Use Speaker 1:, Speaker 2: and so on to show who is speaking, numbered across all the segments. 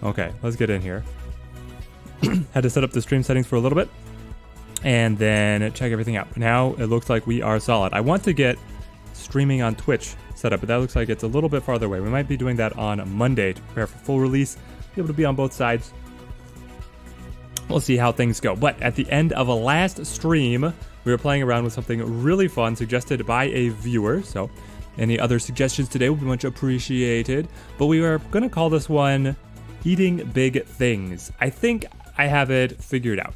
Speaker 1: Okay, let's get in here. Had to set up the stream settings for a little bit and then check everything out. Now it looks like we are solid. I want to get streaming on Twitch set up, but that looks like it's a little bit farther away. We might be doing that on Monday to prepare for full release, be able to be on both sides. We'll see how things go. But at the end of a last stream, we were playing around with something really fun suggested by a viewer. So any other suggestions today will be much appreciated. But we are going to call this one Eating Big Things. I think I have it figured out.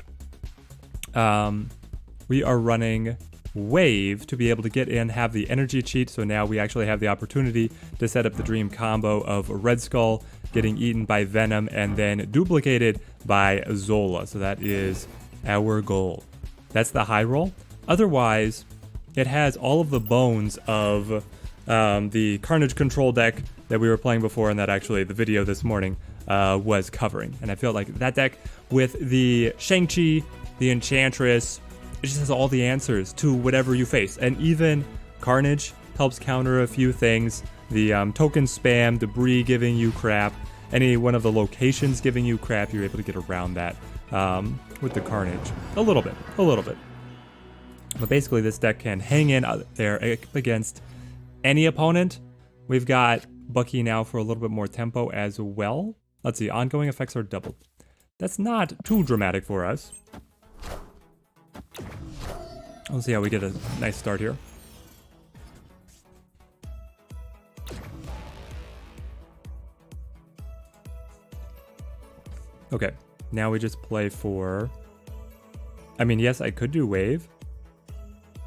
Speaker 1: We are running Wave to be able to get in, have the energy cheat. So now we actually have the opportunity to set up the dream combo of Red Skull getting eaten by Venom and then duplicated by Zola. So that is our goal. That's the high roll. Otherwise, it has all of the bones of the Carnage control deck that we were playing before, and that actually the video this morning was covering. And I feel like that deck with the Shang-Chi, the Enchantress, it just has all the answers to whatever you face. And even Carnage helps counter a few things. The token spam, debris giving you crap, any one of the locations giving you crap, you're able to get around that with the Carnage. A little bit. But basically this deck can hang in out there against any opponent. We've got Bucky now for a little bit more tempo as well. Let's see, ongoing effects are doubled. That's not too dramatic for us. We'll see how we get a nice start here. Okay, now we just play for... I mean, yes, I could do Wave,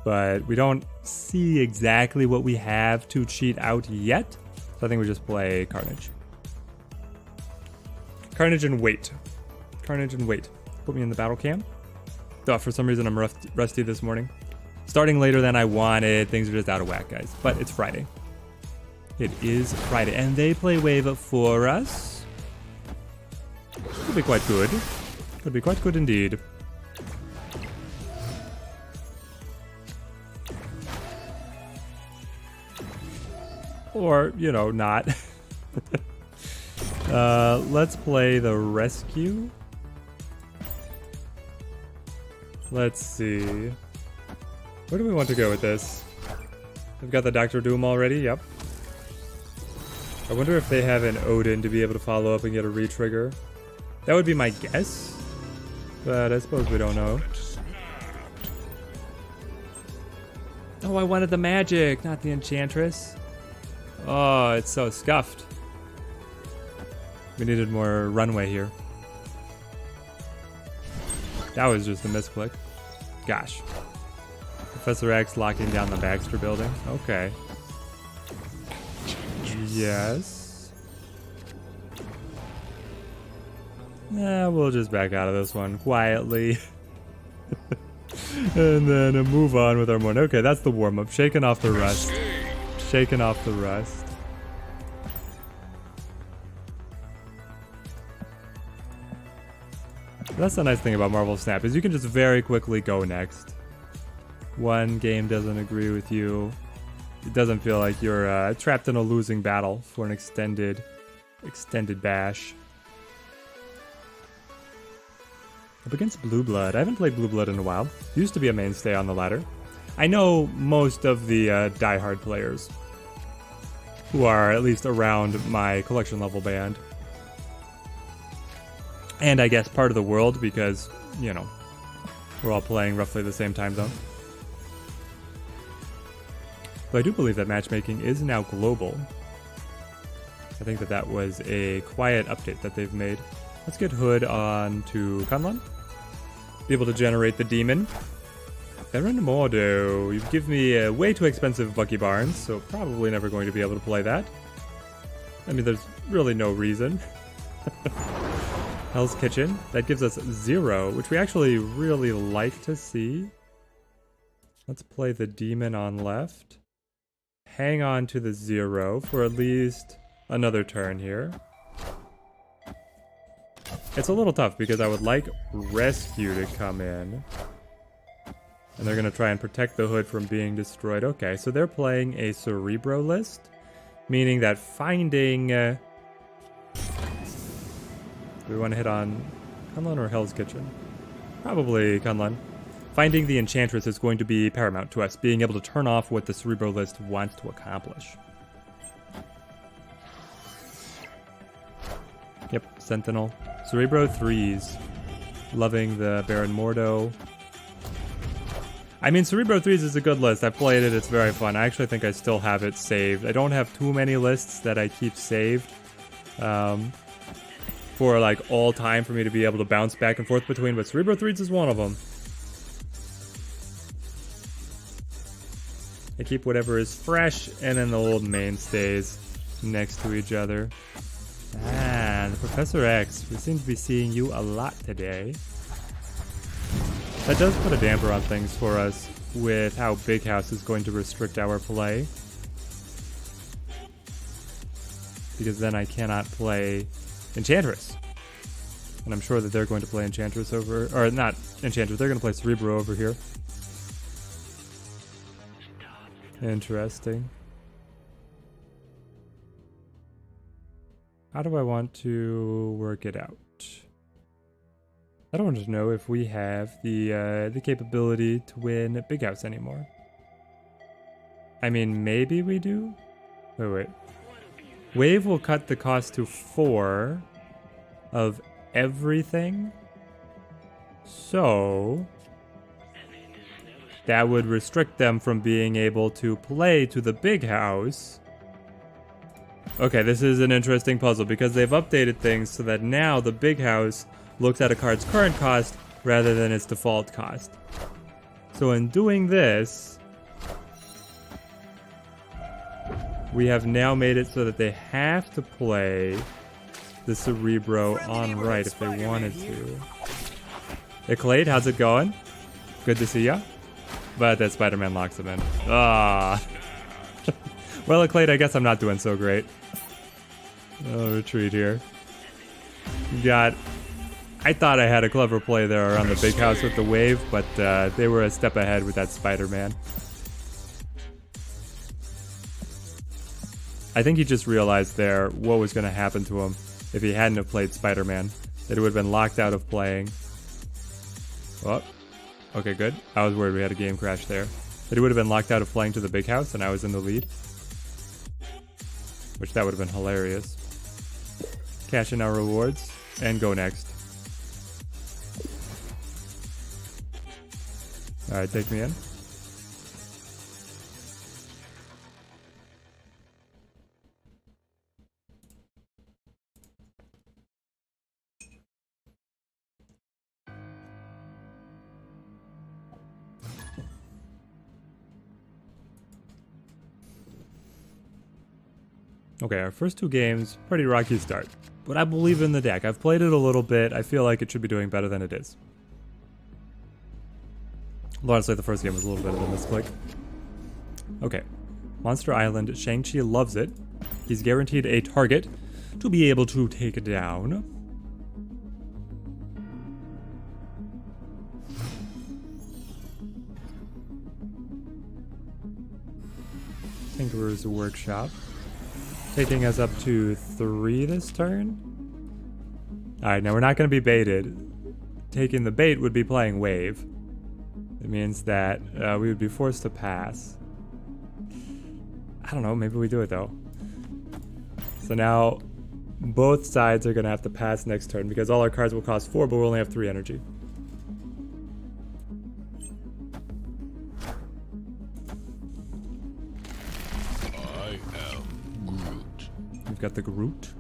Speaker 1: but we don't see exactly what we have to cheat out yet. So I think we just play Carnage. Carnage and wait. Carnage and wait. Put me in the battle cam. Oh, for some reason I'm rusty this morning. Starting later than I wanted. Things are just out of whack, guys. But it's Friday. It is Friday. And they play Wave for us. Could be quite good. Could be quite good indeed. Or, you know, not. Let's play the rescue. Let's see. Where do we want to go with this? We've got the Dr. Doom already, yep. I wonder if they have an Odin to be able to follow up and get a re-trigger. That would be my guess. But I suppose we don't know. Oh, I wanted the magic, not the Enchantress. Oh, it's so scuffed. We needed more runway here. That was just a misclick. Gosh. Professor X locking down the Baxter building. Okay. Yes. We'll just back out of this one quietly. And then move on with our morning. Okay, that's the warm-up. Shaking off the rust. Shaking off the rust. That's the nice thing about Marvel Snap, is you can just very quickly go next. One game doesn't agree with you. It doesn't feel like you're trapped in a losing battle for an extended bash. Up against Blue Blood. I haven't played Blue Blood in a while. Used to be a mainstay on the ladder. I know most of the diehard players who are at least around my collection level band. And I guess part of the world because, you know, we're all playing roughly the same time zone. But I do believe that matchmaking is now global. I think that was a quiet update that they've made. Let's get Hood on to Kunlun. Be able to generate the demon. Baron Mordo. You've given me a way too expensive Bucky Barnes, so probably never going to be able to play that. I mean, there's really no reason. Hell's Kitchen. That gives us 0, which we actually really like to see. Let's play the demon on left. Hang on to the 0 for at least another turn here. It's a little tough because I would like Rescue to come in. And they're going to try and protect the Hood from being destroyed. Okay, so they're playing a Cerebro list, meaning that finding Do we want to hit on Kunlun or Hell's Kitchen? Probably Kunlun. Finding the Enchantress is going to be paramount to us, being able to turn off what the Cerebro list wants to accomplish. Yep, Sentinel. Cerebro 3s. Loving the Baron Mordo. I mean, Cerebro 3s is a good list. I've played it, it's very fun. I actually think I still have it saved. I don't have too many lists that I keep saved. For like all time for me to be able to bounce back and forth between, but Cerebro 3s is one of them. I keep whatever is fresh and then the old mainstays next to each other. Ah, the Professor X. We seem to be seeing you a lot today. That does put a damper on things for us with how Big House is going to restrict our play. Because then I cannot play Enchantress. And I'm sure that they're going to play Enchantress over... Or not Enchantress, they're going to play Cerebro over here. Interesting. How do I want to work it out? I don't want to know if we have the capability to win Big House anymore. I mean, maybe we do? Wait. Wave will cut the cost to 4 of everything. So that would restrict them from being able to play to the Big House. Okay, this is an interesting puzzle because they've updated things so that now the Big House looks at a card's current cost rather than its default cost. So in doing this, we have now made it so that they have to play the Cerebro on right if they wanted to. Eclade, how's it going? Good to see ya. But that Spider-Man locks him in. Ah. Well, Eclade, I guess I'm not doing so great. Oh, retreat here. I thought I had a clever play there around the Big House with the wave, but they were a step ahead with that Spider-Man. I think he just realized there what was going to happen to him if he hadn't have played Spider-Man. That he would have been locked out of playing. Oh, okay, good. I was worried we had a game crash there. That he would have been locked out of playing to the Big House and I was in the lead. Which that would have been hilarious. Cash in our rewards and go next. Alright, take me in. Okay, our first 2 games, pretty rocky start. But I believe in the deck. I've played it a little bit. I feel like it should be doing better than it is. Honestly, the first game was a little bit of a misclick. Okay. Monster Island. Shang-Chi loves it. He's guaranteed a target to be able to take it down. Tinkerer's Workshop. Taking us up to 3 this turn. Alright, now we're not going to be baited. Taking the bait would be playing Wave. It means that we would be forced to pass. I don't know, maybe we do it though. So now both sides are going to have to pass next turn because all our cards will cost 4, but we only have 3 energy. We've got the Groot.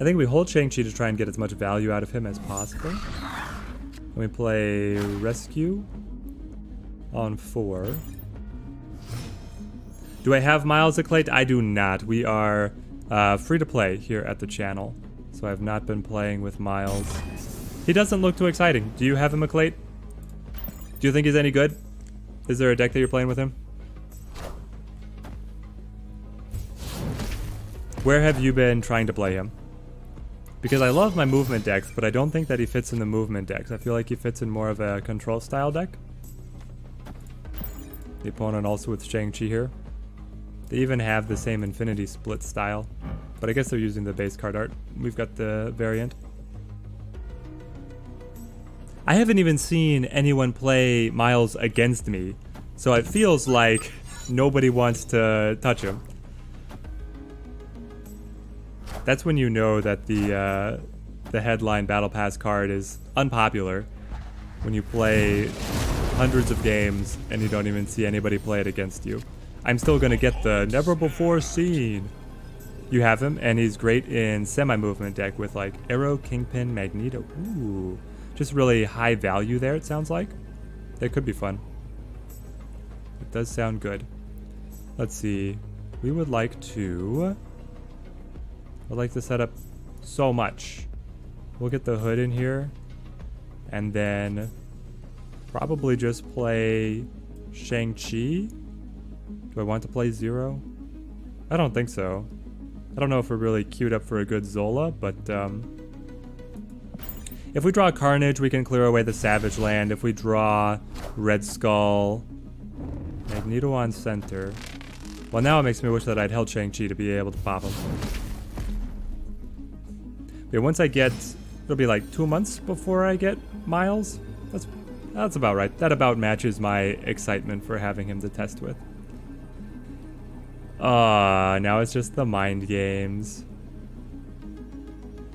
Speaker 1: I think we hold Shang-Chi to try and get as much value out of him as possible. And we play Rescue on 4. Do I have Miles Eclate? I do not. We are free to play here at the channel. So I have not been playing with Miles. He doesn't look too exciting. Do you have him, Eclate? Do you think he's any good? Is there a deck that you're playing with him? Where have you been trying to play him? Because I love my movement decks, but I don't think that he fits in the movement decks. I feel like he fits in more of a control style deck. The opponent also with Shang-Chi here. They even have the same Infinity Split style, but I guess they're using the base card art. We've got the variant. I haven't even seen anyone play Miles against me, so it feels like nobody wants to touch him. That's when you know that the headline Battle Pass card is unpopular, when you play hundreds of games and you don't even see anybody play it against you. I'm still gonna get the never before seen. You have him, and he's great in semi-movement deck with like Arrow, Kingpin, Magneto. Ooh, just really high value there, it sounds like. That could be fun. It does sound good. Let's see. We would like to... I'd like to set up so much. We'll get the hood in here, and then probably just play Shang-Chi. Do I want to play Zero? I don't think so. I don't know if we're really queued up for a good Zola, but if we draw Carnage, we can clear away the Savage Land. If we draw Red Skull, Magneto on center. Well, now it makes me wish that I'd held Shang-Chi to be able to pop him. Okay, once I get, it'll be like 2 months before I get Miles. That's about right. That about matches my excitement for having him to test with. Now it's just the mind games.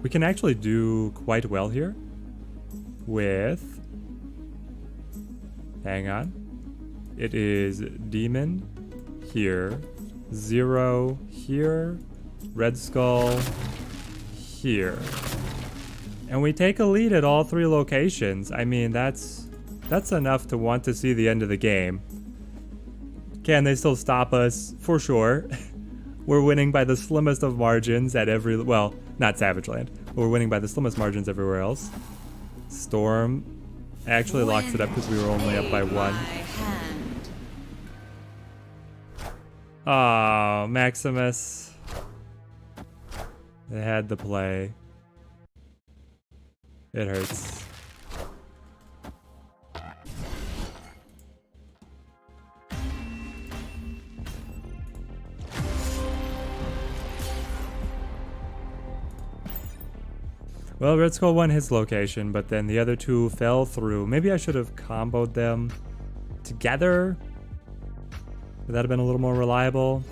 Speaker 1: We can actually do quite well here with... Hang on. It is Demon here, Zero here, Red Skull here. And we take a lead at all 3 locations. I mean, that's enough to want to see the end of the game. Can they still stop us? For sure. We're winning by the slimmest of margins at every... Well, not Savage Land. But we're winning by the slimmest margins everywhere else. Storm actually locks it up because we were only up by 1. Oh, Maximus. They had the play. It hurts. Well, Red Skull won his location, but then the other 2 fell through. Maybe I should have comboed them together. Would that have been a little more reliable?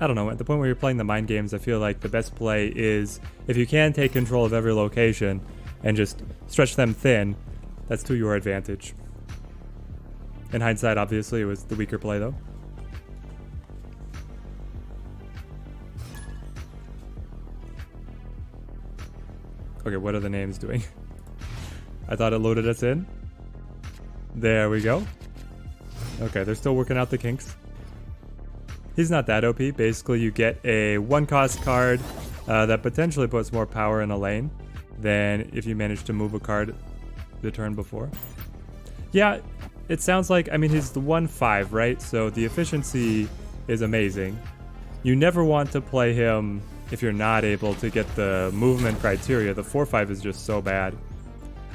Speaker 1: I don't know. At the point where you're playing the mind games, I feel like the best play is if you can take control of every location and just stretch them thin, that's to your advantage. In hindsight, obviously, it was the weaker play, though. Okay, what are the names doing? I thought it loaded us in. There we go. Okay, they're still working out the kinks. He's not that OP. Basically, you get a 1-cost card that potentially puts more power in a lane than if you manage to move a card the turn before. Yeah, it sounds like, I mean, he's the 1/5, right? So the efficiency is amazing. You never want to play him if you're not able to get the movement criteria. The 4/5 is just so bad.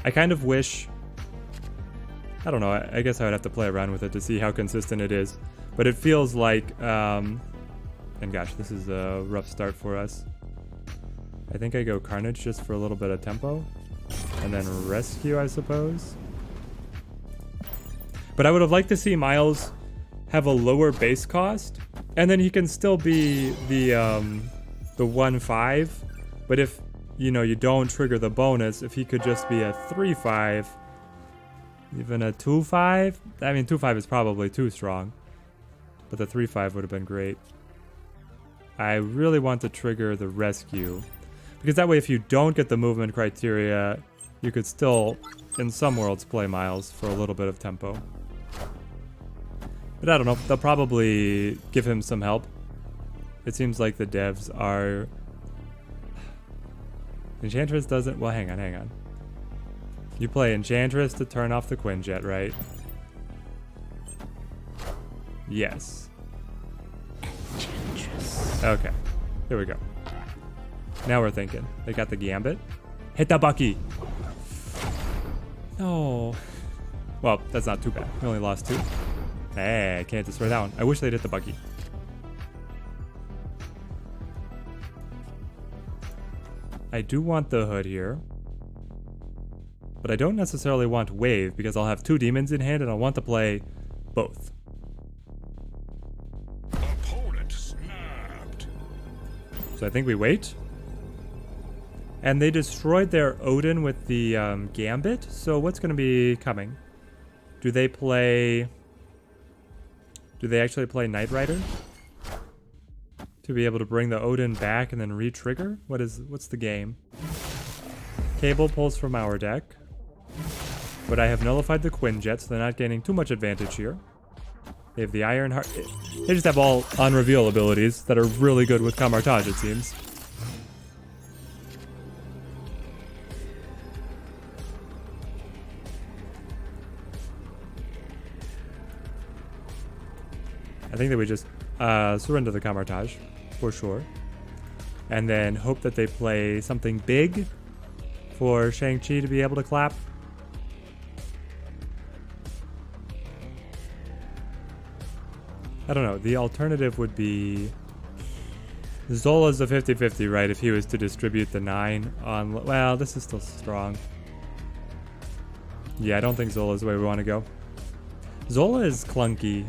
Speaker 1: I kind of wish... I don't know, I guess I would have to play around with it to see how consistent it is. But it feels like, and gosh, this is a rough start for us. I think I go Carnage just for a little bit of tempo. And then Rescue, I suppose. But I would have liked to see Miles have a lower base cost. And then he can still be the 1/5. But if, you know, you don't trigger the bonus, if he could just be a 3/5, even a 2/5. I mean, 2/5 is probably too strong. But the 3/5 would have been great. I really want to trigger the Rescue. Because that way, if you don't get the movement criteria, you could still, in some worlds, play Miles for a little bit of tempo. But I don't know. They'll probably give him some help. It seems like the devs are... Enchantress doesn't... Well, hang on. You play Enchantress to turn off the Quinjet, right? Yes. Okay. Here we go. Now we're thinking. They got the Gambit. Hit the Bucky! No. Well, that's not too bad. We only lost 2. Hey, I can't destroy that one. I wish they'd hit the buggy. I do want the hood here. But I don't necessarily want wave because I'll have 2 demons in hand and I want to play both.
Speaker 2: Opponent snapped.
Speaker 1: So I think we wait. And they destroyed their Odin with the Gambit. So what's going to be coming? Do they actually play Knight Rider? To be able to bring the Odin back and then re-trigger? What's the game? Cable pulls from our deck. But I have nullified the Quinjet, so they're not gaining too much advantage here. They have the Iron Heart. They just have all on-reveal abilities that are really good with Camartage, it seems. I think that we just surrender the Camartage, for sure. And then hope that they play something big for Shang-Chi to be able to clap. I don't know. The alternative would be... Zola's a 50-50, right? If he was to distribute the 9 on... Well, this is still strong. Yeah, I don't think Zola's the way we want to go. Zola is clunky.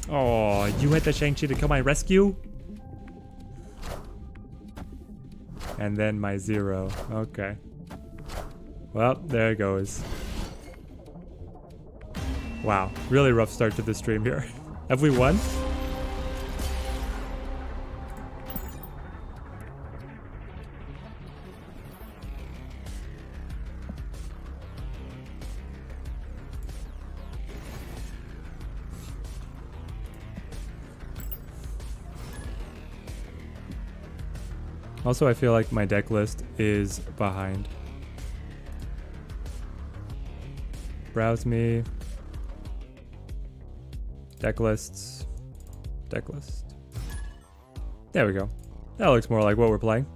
Speaker 1: Oh, you had the Shang-Chi to come my rescue? And then my 0. Okay. Well, there it goes. Wow, really rough start to the stream here. Have we won? Also, I feel like my deck list is behind. Browse me. Deck lists. Deck list. There we go. That looks more like what we're playing.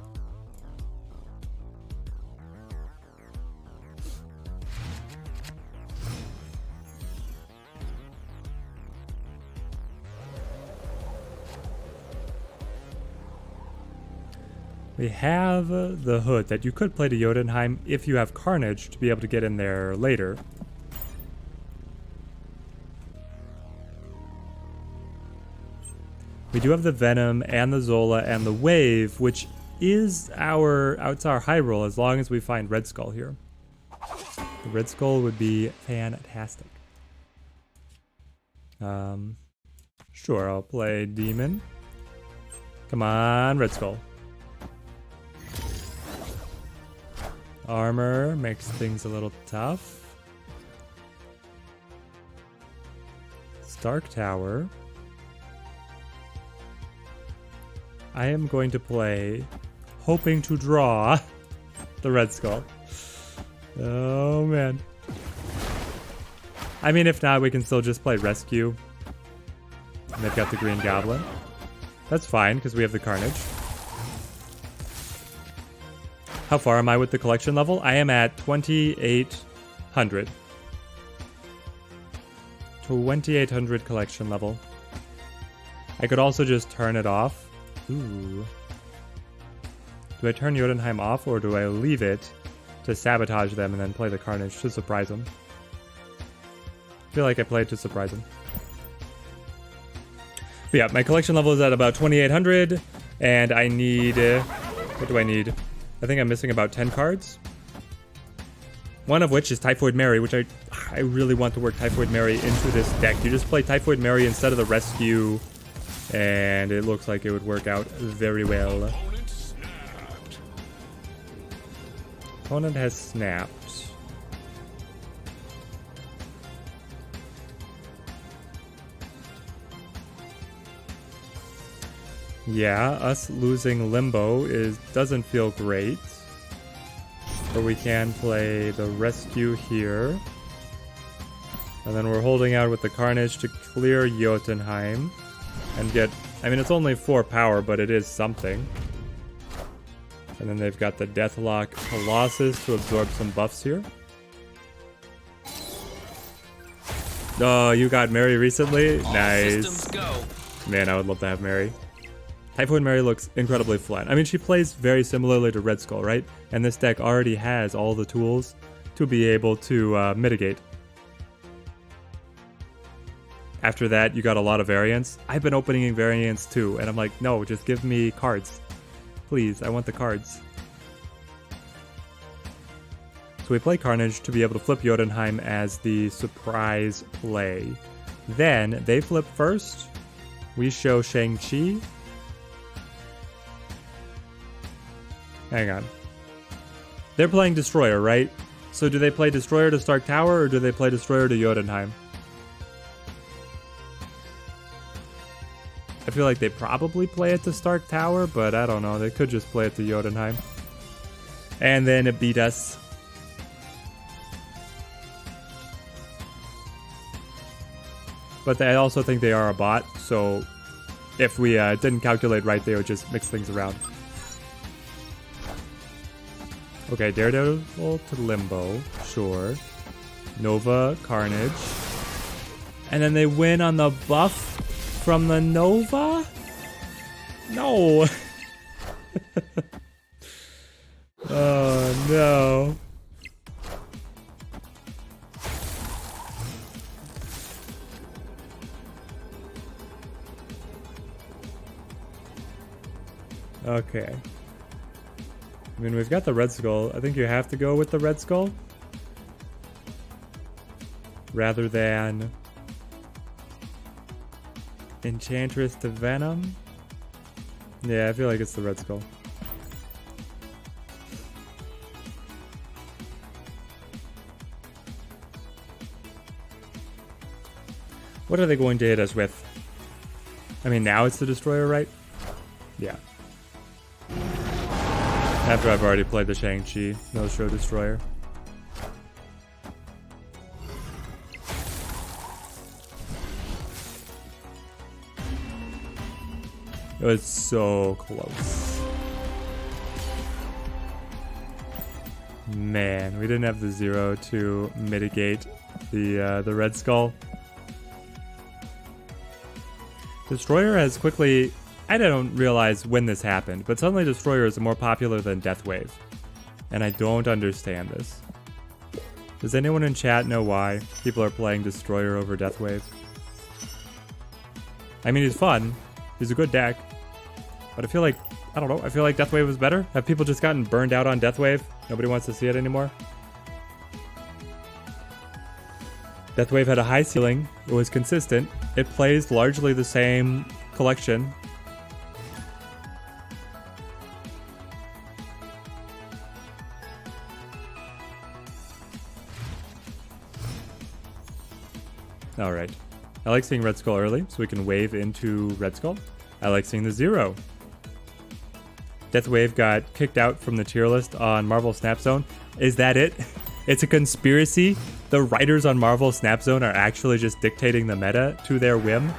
Speaker 1: We have the hood that you could play to Jotunheim if you have Carnage to be able to get in there later. We do have the Venom and the Zola and the Wave, which is it's our high roll as long as we find Red Skull here. The Red Skull would be fantastic. Sure, I'll play Demon. Come on, Red Skull. Armor makes things a little tough. Stark Tower. I am going to play, hoping to draw the Red Skull. Oh man. I mean, if not, we can still just play Rescue. And they've got the Green Goblin. That's fine, because we have the Carnage. How far am I with the collection level? I am at 2,800. 2,800 collection level. I could also just turn it off. Ooh. Do I turn Jotunheim off or do I leave it to sabotage them and then play the Carnage to surprise them? I feel like I played to surprise them. But yeah, my collection level is at about 2,800 and I need... what do I need? I think I'm missing about 10 cards. One of which is Typhoid Mary, which I really want to work Typhoid Mary into this deck. You just play Typhoid Mary instead of the Rescue, and it looks like it would work out very well. Opponent has snapped. Yeah, us losing Limbo doesn't feel great. But we can play the Rescue here. And then we're holding out with the Carnage to clear Jotunheim. And get... I mean, it's only 4 power, but it is something. And then they've got the Deathlock Colossus to absorb some buffs here. Oh, you got Mary recently?
Speaker 3: All
Speaker 1: Nice.
Speaker 3: systems go.
Speaker 1: Man, I would love to have Mary. Typhoid Mary looks incredibly flat. I mean, she plays very similarly to Red Skull, right? And this deck already has all the tools to be able to mitigate. After that, you got a lot of variants. I've been opening variants too, and I'm like, no, just give me cards. Please, I want the cards. So we play Carnage to be able to flip Jotunheim as the surprise play. Then, they flip first. We show Shang-Chi. Hang on. They're playing Destroyer, right? So do they play Destroyer to Stark Tower, or do they play Destroyer to Jotunheim? I feel like they probably play it to Stark Tower, but I don't know. They could just play it to Jotunheim. And then it beat us. But I also think they are a bot, so if we didn't calculate right, they would just mix things around. Okay, Daredevil to Limbo, sure. Nova, Carnage. And then they win on the buff from the Nova? No! Oh, no. Okay. I mean, we've got the Red Skull. I think you have to go with the Red Skull. Rather than Enchantress to Venom. Yeah, I feel like it's the Red Skull. What are they going to hit us with? I mean, now it's the Destroyer, right? Yeah. After I've already played the Shang-Chi, no show Destroyer. It was so close. Man, we didn't have the 0 to mitigate the Red Skull. Destroyer has quickly... I don't realize when this happened, but suddenly Destroyer is more popular than Deathwave. And I don't understand this. Does anyone in chat know why people are playing Destroyer over Deathwave? I mean, he's fun. He's a good deck. But I feel like, I don't know, I feel like Deathwave was better. Have people just gotten burned out on Deathwave? Nobody wants to see it anymore? Deathwave had a high ceiling. It was consistent. It plays largely the same collection. Alright. I like seeing Red Skull early, so we can wave into Red Skull. I like seeing the 0. Deathwave got kicked out from the tier list on Marvel Snap Zone. Is that it? It's a conspiracy? The writers on Marvel Snap Zone are actually just dictating the meta to their whim?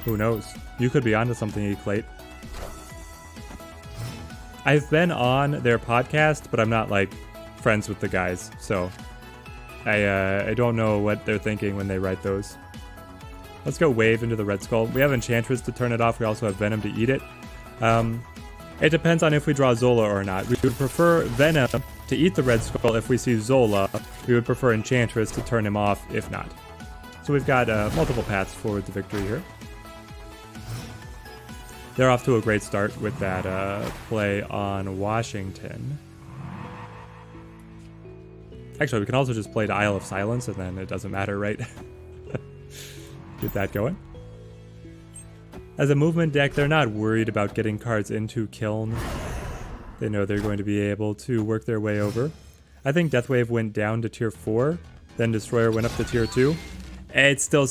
Speaker 1: Who knows? You could be onto something, Eclate. I've been on their podcast, but I'm not, like, friends with the guys, so I don't know what they're thinking when they write those. Let's go wave into the Red Skull. We have Enchantress to turn it off. We also have Venom to eat it. It depends on if we draw Zola or not. We would prefer Venom to eat the Red Skull if we see Zola. We would prefer Enchantress to turn him off if not. So we've got multiple paths forward to victory here. They're off to a great start with that play on Washington. Actually, we can also just play to Isle of Silence, and then it doesn't matter, right? Get that going. As a movement deck, they're not worried about getting cards into Kiln. They know they're going to be able to work their way over. I think Deathwave went down to tier 4, then Destroyer went up to tier 2. It still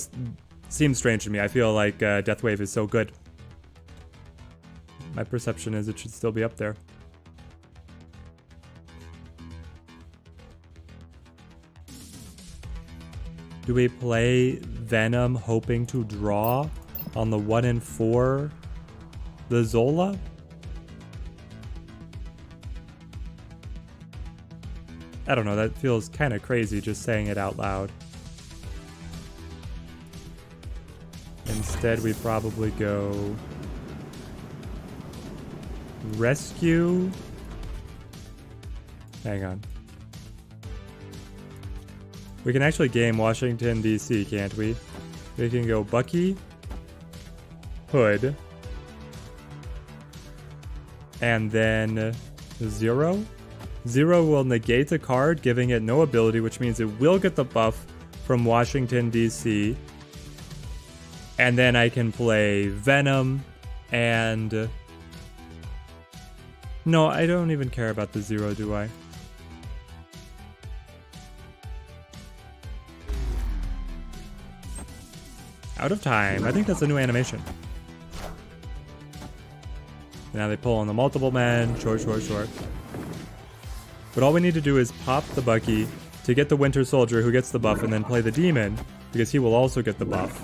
Speaker 1: seems strange to me. I feel like Deathwave is so good. My perception is it should still be up there. Do we play Venom hoping to draw on the 1 and 4 the Zola? I don't know, that feels kind of crazy just saying it out loud. Instead, we probably go rescue. Hang on. We can actually game Washington, D.C., can't we? We can go Bucky, Hood, and then Zero. Zero will negate a card, giving it no ability, which means it will get the buff from Washington, D.C. And then I can play Venom and... No, I don't even care about the Zero, do I? Out of time. I think that's a new animation. Now they pull on the multiple men. Short. But all we need to do is pop the Bucky to get the Winter Soldier who gets the buff, and then play the Demon because he will also get the buff.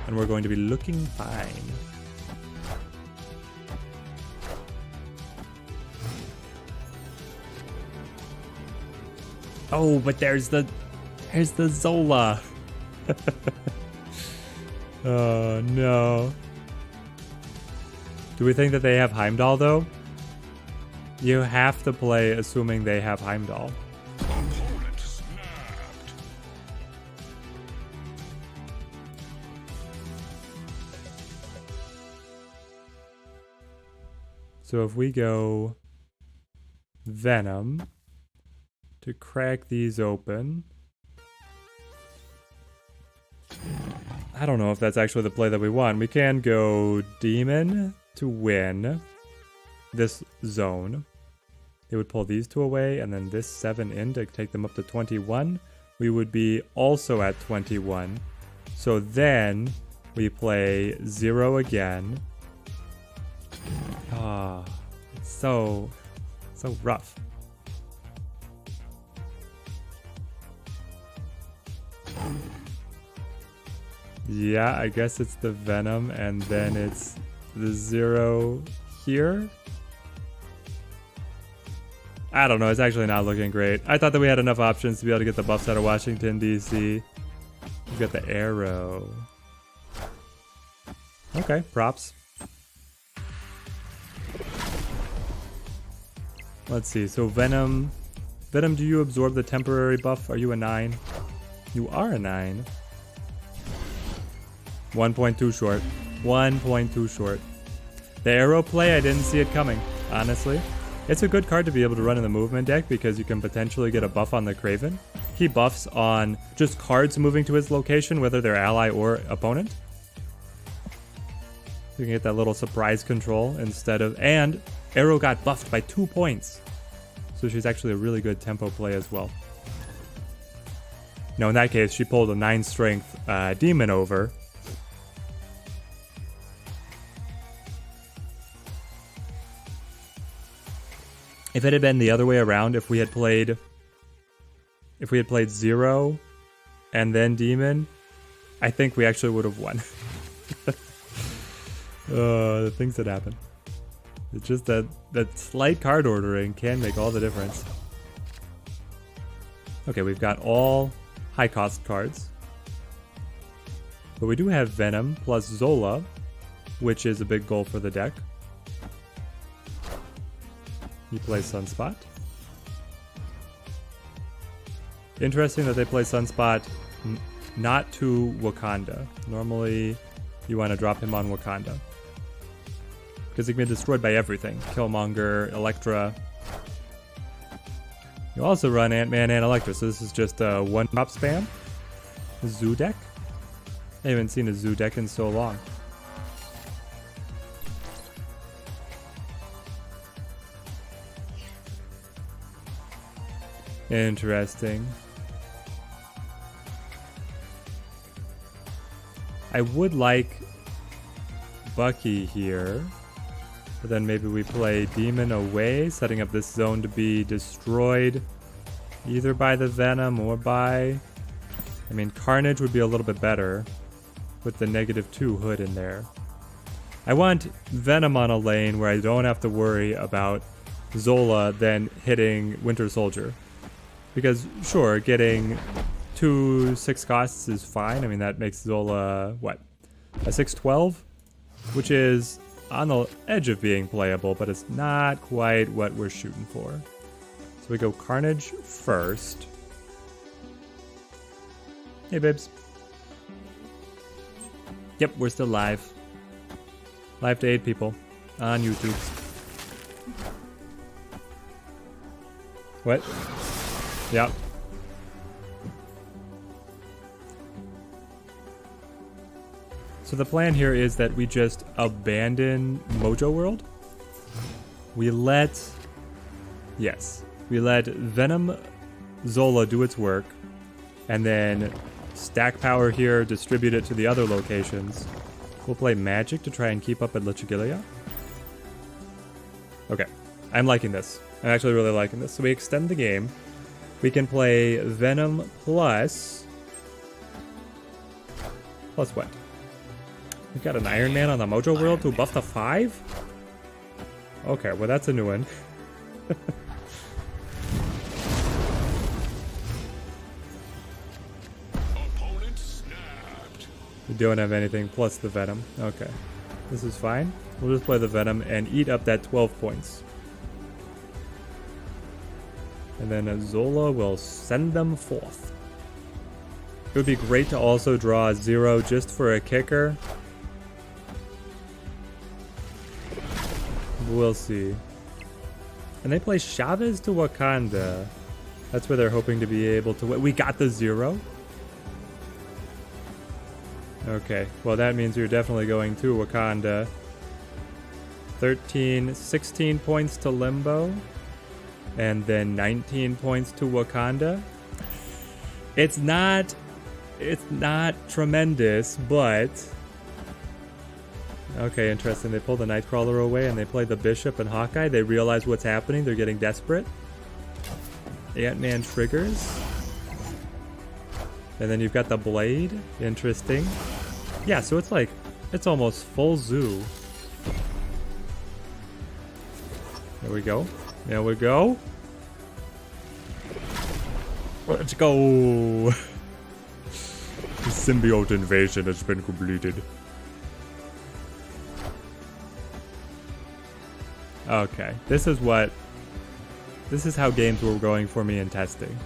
Speaker 1: And we're going to be looking fine. Oh, but there's the Zola. Oh, no. Do we think that they have Heimdall, though? You have to play assuming they have Heimdall.
Speaker 2: Opponent snapped.
Speaker 1: So if we go Venom to crack these open... I don't know if that's actually the play that we want. We can go Demon to win this zone. They would pull these two away and then this 7 in to take them up to 21. We would be also at 21. So then we play 0 again. Ah, it's so rough. Yeah, I guess it's the Venom, and then it's the 0 here. I don't know, it's actually not looking great. I thought that we had enough options to be able to get the buffs out of Washington, D.C. We've got the arrow. Okay, props. Let's see, so Venom. Venom, do you absorb the temporary buff? Are you a 9? You are a 9. 1.2 short. 1.2 short. The arrow play, I didn't see it coming, honestly. It's a good card to be able to run in the movement deck because you can potentially get a buff on the Kraven. He buffs on just cards moving to his location, whether they're ally or opponent. You can get that little surprise control instead of... And Arrow got buffed by 2 points. So she's actually a really good tempo play as well. No, in that case, she pulled a 9 strength demon over. If it had been the other way around, if we had played 0 and then demon, I think we actually would have won. The things that happen. It's just that slight card ordering can make all the difference. Okay, we've got all high cost cards. But we do have Venom plus Zola, which is a big goal for the deck. He plays Sunspot. Interesting that they play Sunspot not to Wakanda. Normally, you want to drop him on Wakanda. Because he can be destroyed by everything. Killmonger, Elektra. You also run Ant-Man and Elektra, so this is just a one-drop spam. Zoo deck? I haven't seen a zoo deck in so long. Interesting. I would like Bucky here. But then maybe we play Demon away, setting up this zone to be destroyed either by the Venom or by... I mean, Carnage would be a little bit better with the -2 Hood in there. I want Venom on a lane where I don't have to worry about Zola then hitting Winter Soldier. Because, sure, getting 2 6 costs is fine. I mean, that makes Zola, what? A 6/12? Which is on the edge of being playable, but it's not quite what we're shooting for. So we go Carnage first. Hey, babes. Yep, we're still live. Live to 8 people on YouTube. What? Yep. So the plan here is that we just abandon Mojo World. We let Venom-Zola do its work, and then stack power here, distribute it to the other locations. We'll play Magic to try and keep up at Lichigilia. Okay, I'm liking this. I'm actually really liking this. So we extend the game. We can play Venom plus what? We've got an Iron Man on the Mojo World who buffed a 5? Okay, well that's a new one.
Speaker 2: Opponent snapped.
Speaker 1: We don't have anything plus the Venom. Okay, this is fine. We'll just play the Venom and eat up that 12 points. And then Zola will send them forth. It would be great to also draw a 0 just for a kicker. We'll see. And they play Chavez to Wakanda. That's where they're hoping to be able to win. We got the 0. Okay, well that means you're definitely going to Wakanda. 16 points to Limbo. And then 19 points to Wakanda. It's not tremendous, but okay, interesting. They pull the Nightcrawler away and they play the Bishop and Hawkeye. They realize what's happening. They're getting desperate. Ant-Man triggers. And then you've got the Blade. Interesting. Yeah, so it's like, it's almost full zoo. There we go. There we go. Let's go. The Symbiote Invasion has been completed. Okay, this is how games were going for me in testing.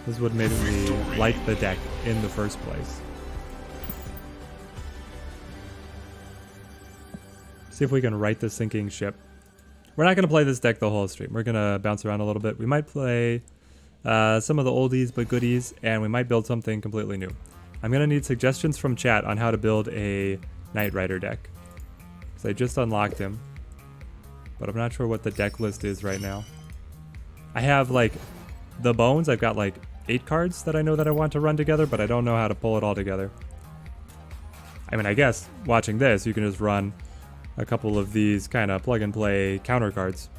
Speaker 1: This is what made me like the deck in the first place. See if we can right the sinking ship. We're not going to play this deck the whole stream. We're going to bounce around a little bit. We might play some of the oldies but goodies, and we might build something completely new. I'm going to need suggestions from chat on how to build a Knight Rider deck. Because I just unlocked him. But I'm not sure what the deck list is right now. I have, like, the bones. I've got, like, 8 cards that I know that I want to run together, but I don't know how to pull it all together. I mean, I guess, watching this, you can just run a couple of these kind of plug-and-play counter cards.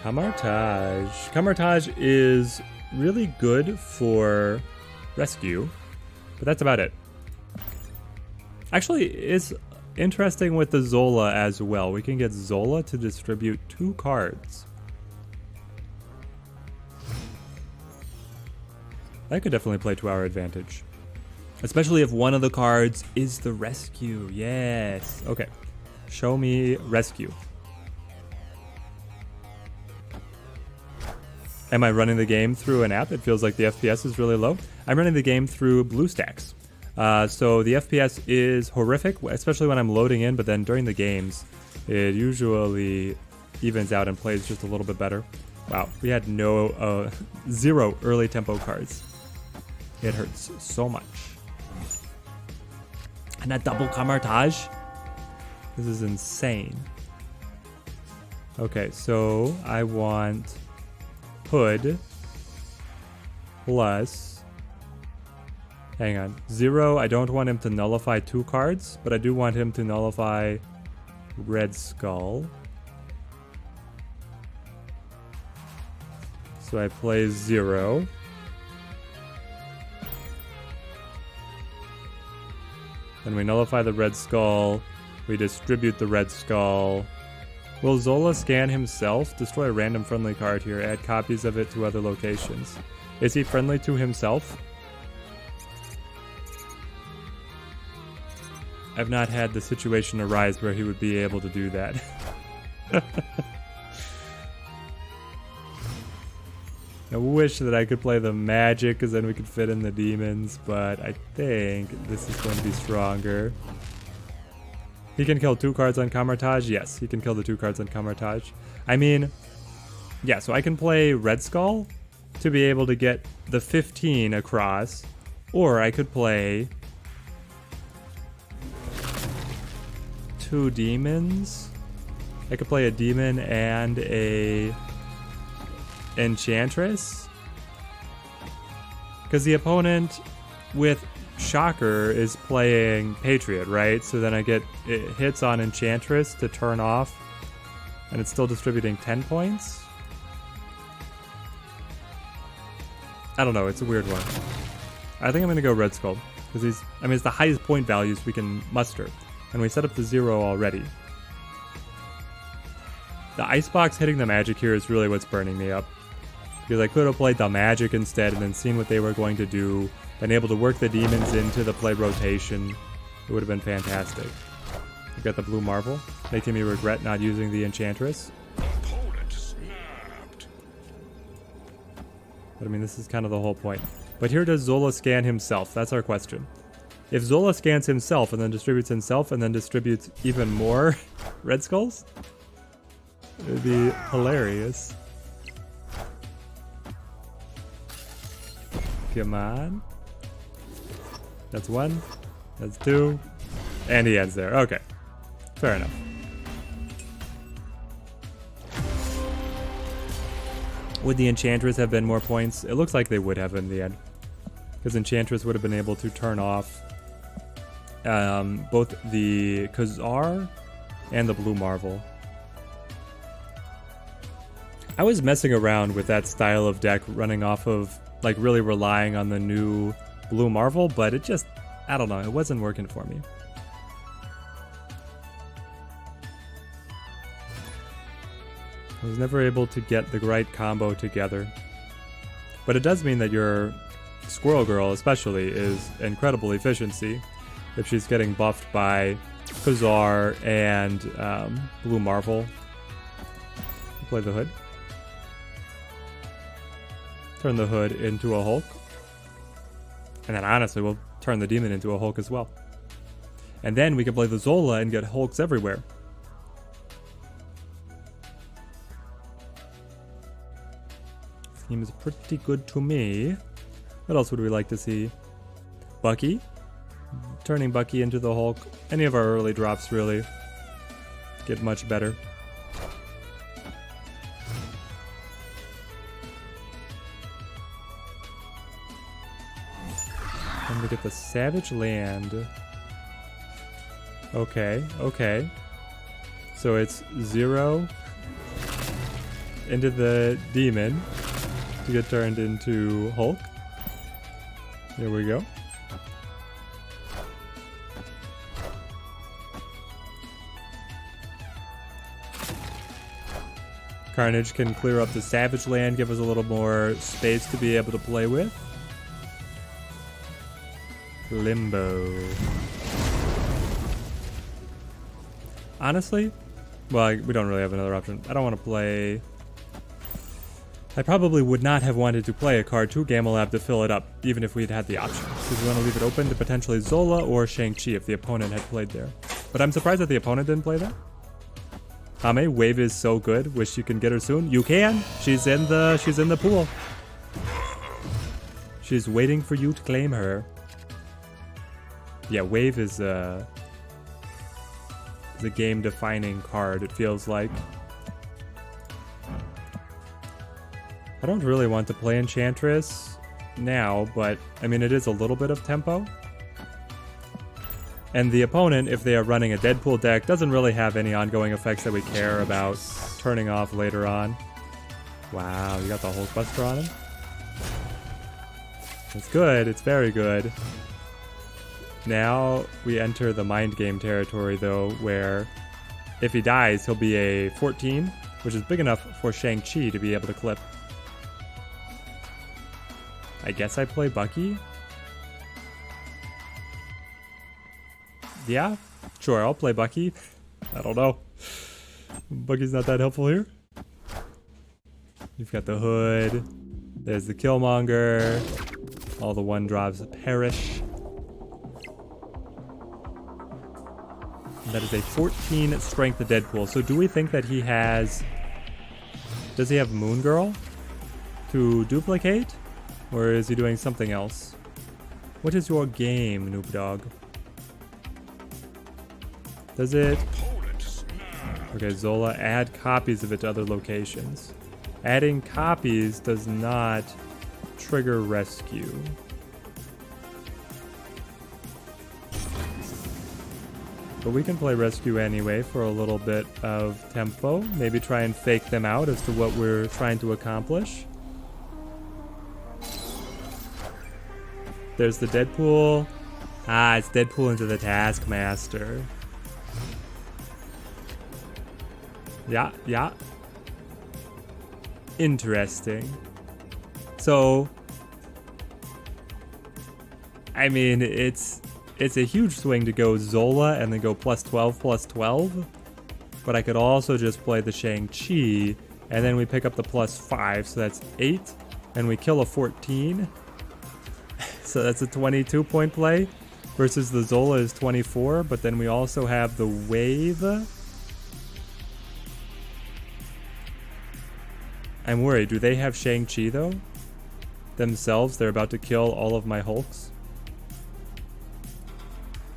Speaker 1: Camartage. Camartage is really good for rescue, but that's about it. Actually, it's interesting with the Zola as well. We can get Zola to distribute 2 cards. That could definitely play to our advantage. Especially if one of the cards is the rescue. Yes. Okay. Show me rescue. Am I running the game through an app? It feels like the FPS is really low. I'm running the game through BlueStacks. So the FPS is horrific, especially when I'm loading in, but then during the games, it usually evens out and plays just a little bit better. Wow, we had 0 early tempo cards. It hurts so much. And a double Camartage? This is insane. Okay, so I want Hood plus, hang on, 0, I don't want him to nullify 2 cards, but I do want him to nullify Red Skull. So I play 0. Then we nullify the red skull. We distribute the red skull. Will Zola scan himself? Destroy a random friendly card here. Add copies of it to other locations. Is he friendly to himself? I've not had the situation arise where he would be able to do that. I wish that I could play the magic because then we could fit in the demons, but I think this is going to be stronger. He can kill 2 cards on Camartage? Yes, he can kill the 2 cards on Camartage. I mean, yeah, so I can play Red Skull to be able to get the 15 across, or I could play 2 demons. I could play a demon and a Enchantress, because the opponent with Shocker is playing Patriot, right? So then I get it hits on Enchantress to turn off, and it's still distributing 10 points. I don't know, it's a weird one. I think I'm gonna go Red Skull, because it's the highest point values we can muster, and we set up the 0 already. The Icebox hitting the magic here is really what's burning me up. Because I could have played the magic instead and then seen what they were going to do, been able to work the demons into the play rotation. It would have been fantastic. We've got the blue marvel, making me regret not using the Enchantress.
Speaker 2: Opponent snapped.
Speaker 1: But I mean, this is kind of the whole point. But here does Zola scan himself? That's our question. If Zola scans himself and then distributes even more Red Skulls, it would be hilarious. Come on. That's 1. That's 2. And he ends there. Okay. Fair enough. Would the Enchantress have been more points? It looks like they would have in the end. Because Enchantress would have been able to turn off both the Khazar and the Blue Marvel. I was messing around with that style of deck, running off of, like, really relying on the new Blue Marvel, but it just, I don't know, it wasn't working for me. I was never able to get the right combo together. But it does mean that your Squirrel Girl, especially, is incredible efficiency if she's getting buffed by Khazar and Blue Marvel. Play the Hood. Turn the Hood into a Hulk. And then honestly, we'll turn the Demon into a Hulk as well. And then we can play the Zola and get Hulks everywhere. Seems pretty good to me. What else would we like to see? Bucky. Turning Bucky into the Hulk. Any of our early drops really get much better. And we get the Savage Land. Okay, okay. So it's 0 into the Demon to get turned into Hulk. There we go. Carnage can clear up the Savage Land, give us a little more space to be able to play with. Limbo. Honestly, well, we don't really have another option. I don't want to play... I probably would not have wanted to play a card to Gamma Lab to fill it up, even if we'd had the option. Because we want to leave it open to potentially Zola or Shang-Chi if the opponent had played there. But I'm surprised that the opponent didn't play that. Hame, Wave is so good. Wish you can get her soon. You can. She's in the pool. She's waiting for you to claim her. Yeah, Wave is a game-defining card, it feels like. I don't really want to play Enchantress now, but I mean, it is a little bit of tempo. And the opponent, if they are running a Deadpool deck, doesn't really have any ongoing effects that we care about turning off later on. Wow, you got the Hulkbuster on him? It's good, it's very good. Now we enter the mind game territory though, where if he dies, he'll be a 14, which is big enough for Shang-Chi to be able to clip. I guess I play Bucky? Yeah, sure, I'll play Bucky. I don't know. Bucky's not that helpful here. You've got the Hood. There's the Killmonger. All the 1-drops perish. And that is a 14 strength to Deadpool. So do we think that he has... Does he have Moon Girl to duplicate? Or is he doing something else? What is your game, Noob Dog? Does it... Okay, Zola, add copies of it to other locations. Adding copies does not trigger rescue. But we can play rescue anyway for a little bit of tempo. Maybe try and fake them out as to what we're trying to accomplish. There's the Deadpool. Ah, it's Deadpool into the Taskmaster. Yeah, yeah. Interesting. So, I mean, it's a huge swing to go Zola and then go +12/+12. But I could also just play the Shang-Chi, and then we pick up the +5, so that's 8, and we kill a 14. So that's a 22-point play, versus the Zola is 24, but then we also have the Wave. I'm worried. Do they have Shang-Chi, though? Themselves? They're about to kill all of my Hulks?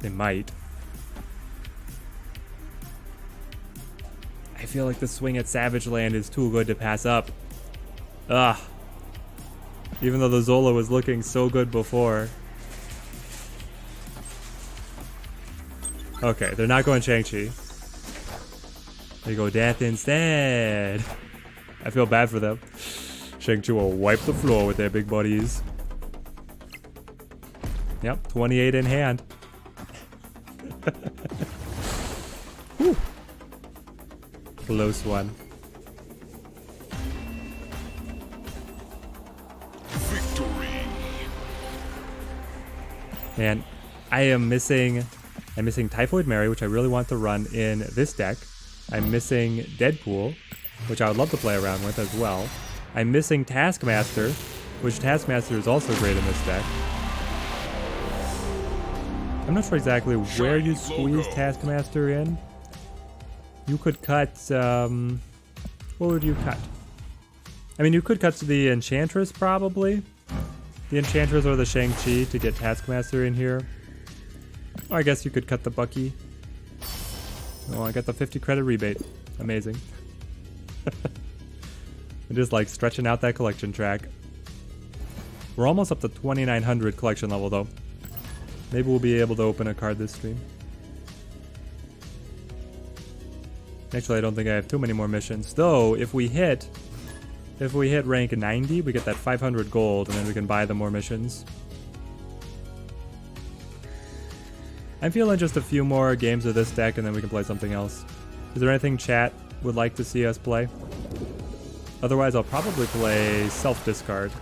Speaker 1: They might. I feel like the swing at Savage Land is too good to pass up. Ugh. Even though the Zola was looking so good before. Okay, they're not going Shang-Chi. They go Death instead. I feel bad for them. Shang-Chi will wipe the floor with their big buddies. Yep, 28 in hand. Whew. Close one.
Speaker 2: Victory.
Speaker 1: And I'm missing Typhoid Mary, which I really want to run in this deck. I'm missing Deadpool, which I would love to play around with as well. I'm missing Taskmaster, which Taskmaster is also great in this deck. I'm not sure exactly where you squeeze Taskmaster in. You could cut, what would you cut? I mean, you could cut to the Enchantress, probably. The Enchantress or the Shang-Chi to get Taskmaster in here. Or I guess you could cut the Bucky. Oh, I got the 50 credit rebate. Amazing. I'm just like stretching out that collection track. We're almost up to 2900 collection level though. Maybe we'll be able to open a card this stream. Actually, I don't think I have too many more missions. Though, if we hit rank 90, we get that 500 gold, and then we can buy the more missions. I'm feeling just a few more games of this deck, and then we can play something else. Is there anything chat would like to see us play? Otherwise, I'll probably play Self-Discard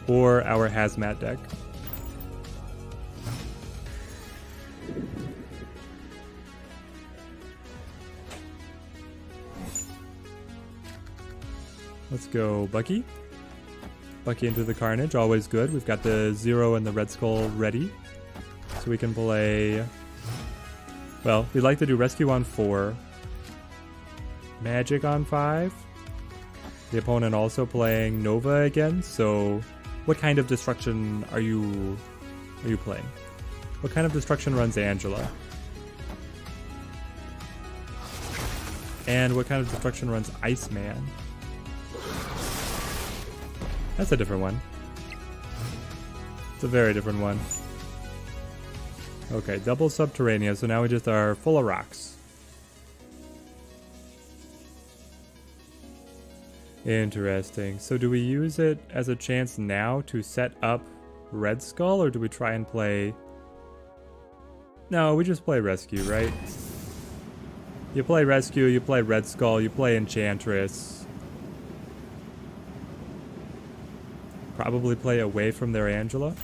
Speaker 1: or our Hazmat deck. Let's go Bucky. Bucky into the Carnage, always good. We've got the Zero and the Red Skull ready. So we can play... Well, we'd like to do Rescue on 4. Magic on 5. The opponent also playing Nova again, so... What kind of destruction are you playing? What kind of destruction runs Angela? And what kind of destruction runs Iceman? That's a different one. It's a very different one. Okay, double Subterranea, so now we just are full of rocks. Interesting. So do we use it as a chance now to set up Red Skull, or do we try and play... No, we just play Rescue, right? You play Rescue, you play Red Skull, you play Enchantress. Probably play away from their Angela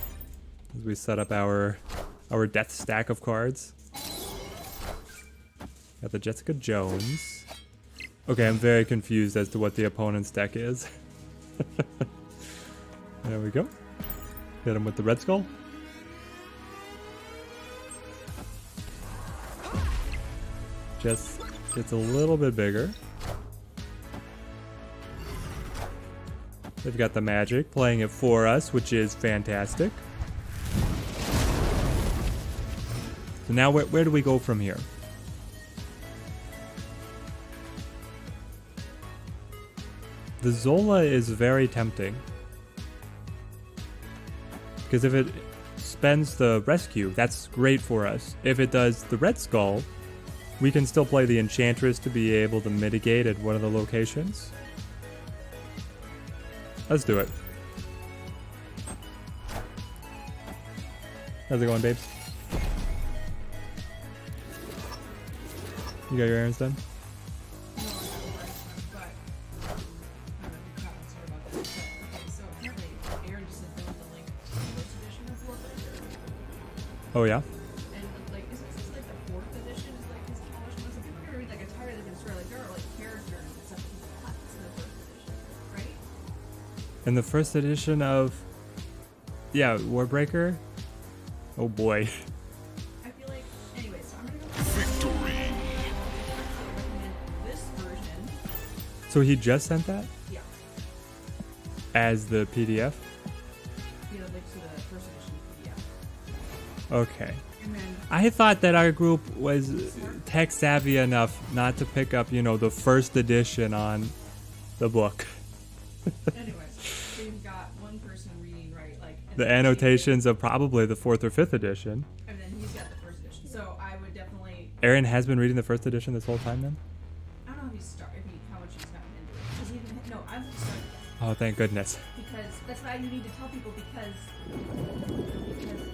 Speaker 1: as we set up our death stack of cards. Got the Jessica Jones. Okay, I'm very confused as to what the opponent's deck is. There we go. Hit him with the Red Skull. Just gets a little bit bigger. They've got the magic playing it for us, which is fantastic. So now where do we go from here? The Zola is very tempting. Because if it spends the rescue, that's great for us. If it does the Red Skull, we can still play the Enchantress to be able to mitigate at one of the locations. Let's do it. How's it going, babes? You got your errands done? Oh yeah?
Speaker 3: And like, is this like the 4th edition? Is like his polished ones? If you're gonna read like a entire different story, like there are like characters and stuff he cuts in the 1st edition, right?
Speaker 1: In the 1st edition of... Yeah, Warbreaker? Oh boy.
Speaker 3: I feel like, anyway, so I'm gonna go
Speaker 2: Victory.
Speaker 3: recommend this version.
Speaker 1: So he just sent that?
Speaker 3: Yeah.
Speaker 1: As the PDF?
Speaker 3: You know, like to the 1st edition PDF.
Speaker 1: Okay.
Speaker 3: And then
Speaker 1: I thought that our group was tech savvy enough not to pick up, you know, the 1st edition on the book.
Speaker 3: anyways, so you've got one person reading, right, like and
Speaker 1: The
Speaker 3: then
Speaker 1: annotations of probably the 4th or 5th edition.
Speaker 3: and then he's got the 1st edition. So I would definitely,
Speaker 1: Aaron has been reading the 1st edition this whole time then?
Speaker 3: I don't know how much he's gotten into it. Because even, no, I would start
Speaker 1: Oh, thank goodness.
Speaker 3: because that's why you need to tell people because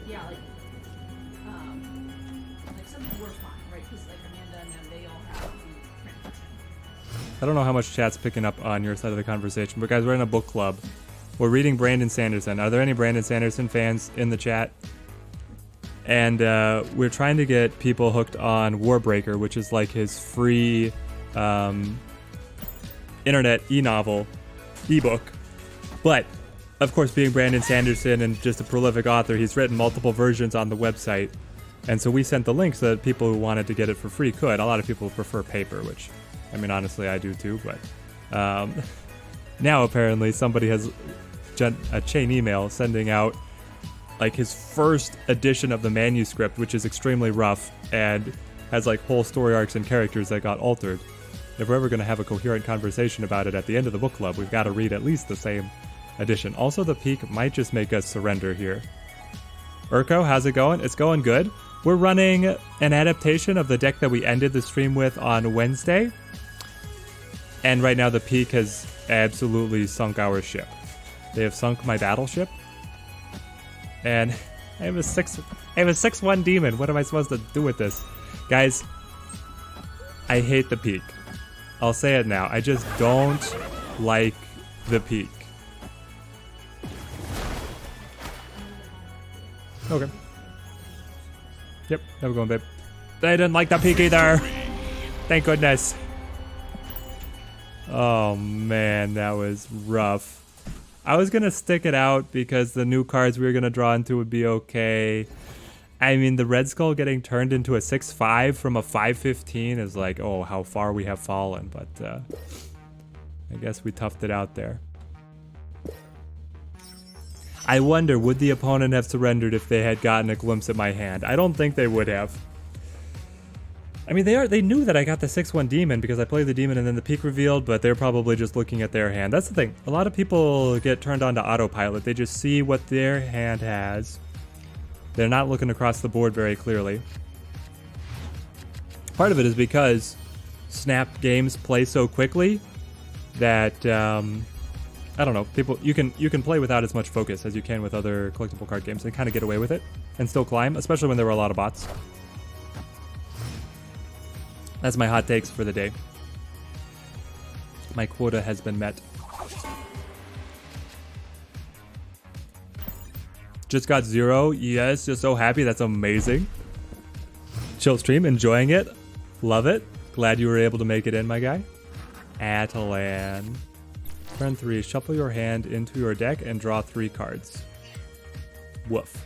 Speaker 3: yeah, like some people were fine, right? Because like Amanda and them, they all have the print version.
Speaker 1: I don't know how much chat's picking up on your side of the conversation, but guys, we're in a book club. We're reading Brandon Sanderson. Are there any Brandon Sanderson fans in the chat? And we're trying to get people hooked on Warbreaker, which is like his free internet e-novel, ebook. But, of course, being Brandon Sanderson and just a prolific author, he's written multiple versions on the website. And so we sent the link so that people who wanted to get it for free could. A lot of people prefer paper, which, I mean, honestly, I do too. But now apparently somebody has a chain email sending out like his 1st edition of the manuscript, which is extremely rough and has like whole story arcs and characters that got altered. If we're ever going to have a coherent conversation about it at the end of the book club, we've got to read at least the same edition. Also, the peak might just make us surrender here. Urko, how's it going? It's going good. We're running an adaptation of the deck that we ended the stream with on Wednesday. And right now the peak has absolutely sunk our ship. They have sunk my battleship. And I have a 6/1 demon. What am I supposed to do with this? Guys, I hate the peak. I'll say it now. I just don't like the peak. Okay. Yep, never going, babe. They didn't like the peak either. Thank goodness. Oh man, that was rough. I was gonna stick it out because the new cards we were gonna draw into would be okay. I mean, the Red Skull getting turned into a 6/5 from a 5/15 is like, oh, how far we have fallen. But I guess we toughed it out there. I wonder, would the opponent have surrendered if they had gotten a glimpse at my hand? I don't think they would have. I mean, they knew that I got the 6/1 demon because I played the demon and then the peak revealed, but they're probably just looking at their hand. That's the thing. A lot of people get turned on to autopilot. They just see what their hand has. They're not looking across the board very clearly. Part of it is because Snap games play so quickly. that I don't know, people you can play without as much focus as you can with other collectible card games and kind of get away with it and still climb, especially when there were a lot of bots. That's my hot takes for the day. My quota has been met. Just got 0. Yes, just so happy. That's amazing. Chill stream, enjoying it. Love it. Glad you were able to make it in, my guy. Atalan. Turn 3. Shuffle your hand into your deck and draw 3 cards. Woof.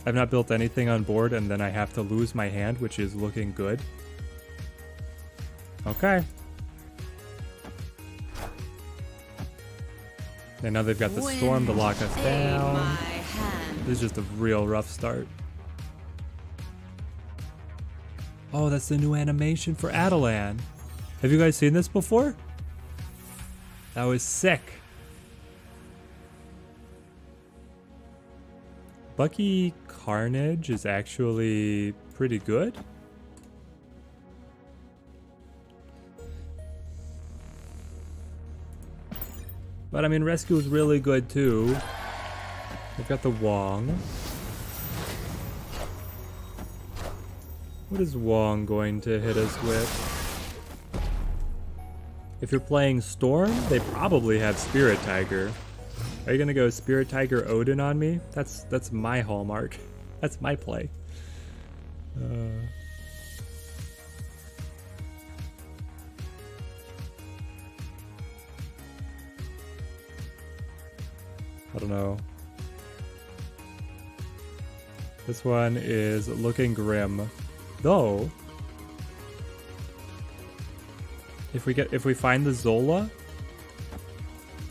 Speaker 1: I've not built anything on board and then I have to lose my hand, which is looking good. Okay. And now they've got the storm to lock us down. This is just a real rough start. Oh, that's the new animation for Atalan. Have you guys seen this before? That was sick. Bucky Carnage is actually pretty good. But I mean, Rescue is really good too. We've got the Wong. What is Wong going to hit us with? If you're playing Storm, they probably have Spirit Tiger. Are you gonna go Spirit Tiger Odin on me? That's my hallmark. That's my play. I don't know. This one is looking grim. Though, if we find the Zola,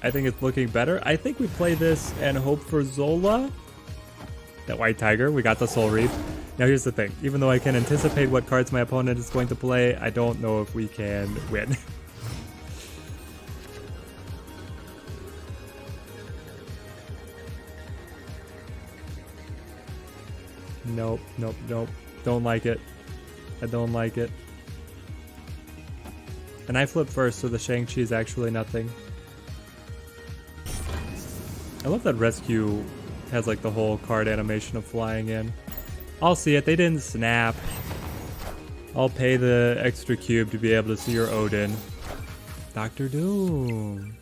Speaker 1: I think it's looking better. I think we play this and hope for Zola. That White Tiger, we got the Soul Reap. Now here's the thing. Even though I can anticipate what cards my opponent is going to play, I don't know if we can win. Nope, nope, nope. Don't like it. I don't like it. And I flip first, so the Shang-Chi is actually nothing. I love that Rescue has like the whole card animation of flying in. I'll see it. They didn't snap. I'll pay the extra cube to be able to see your Odin. Dr. Doom.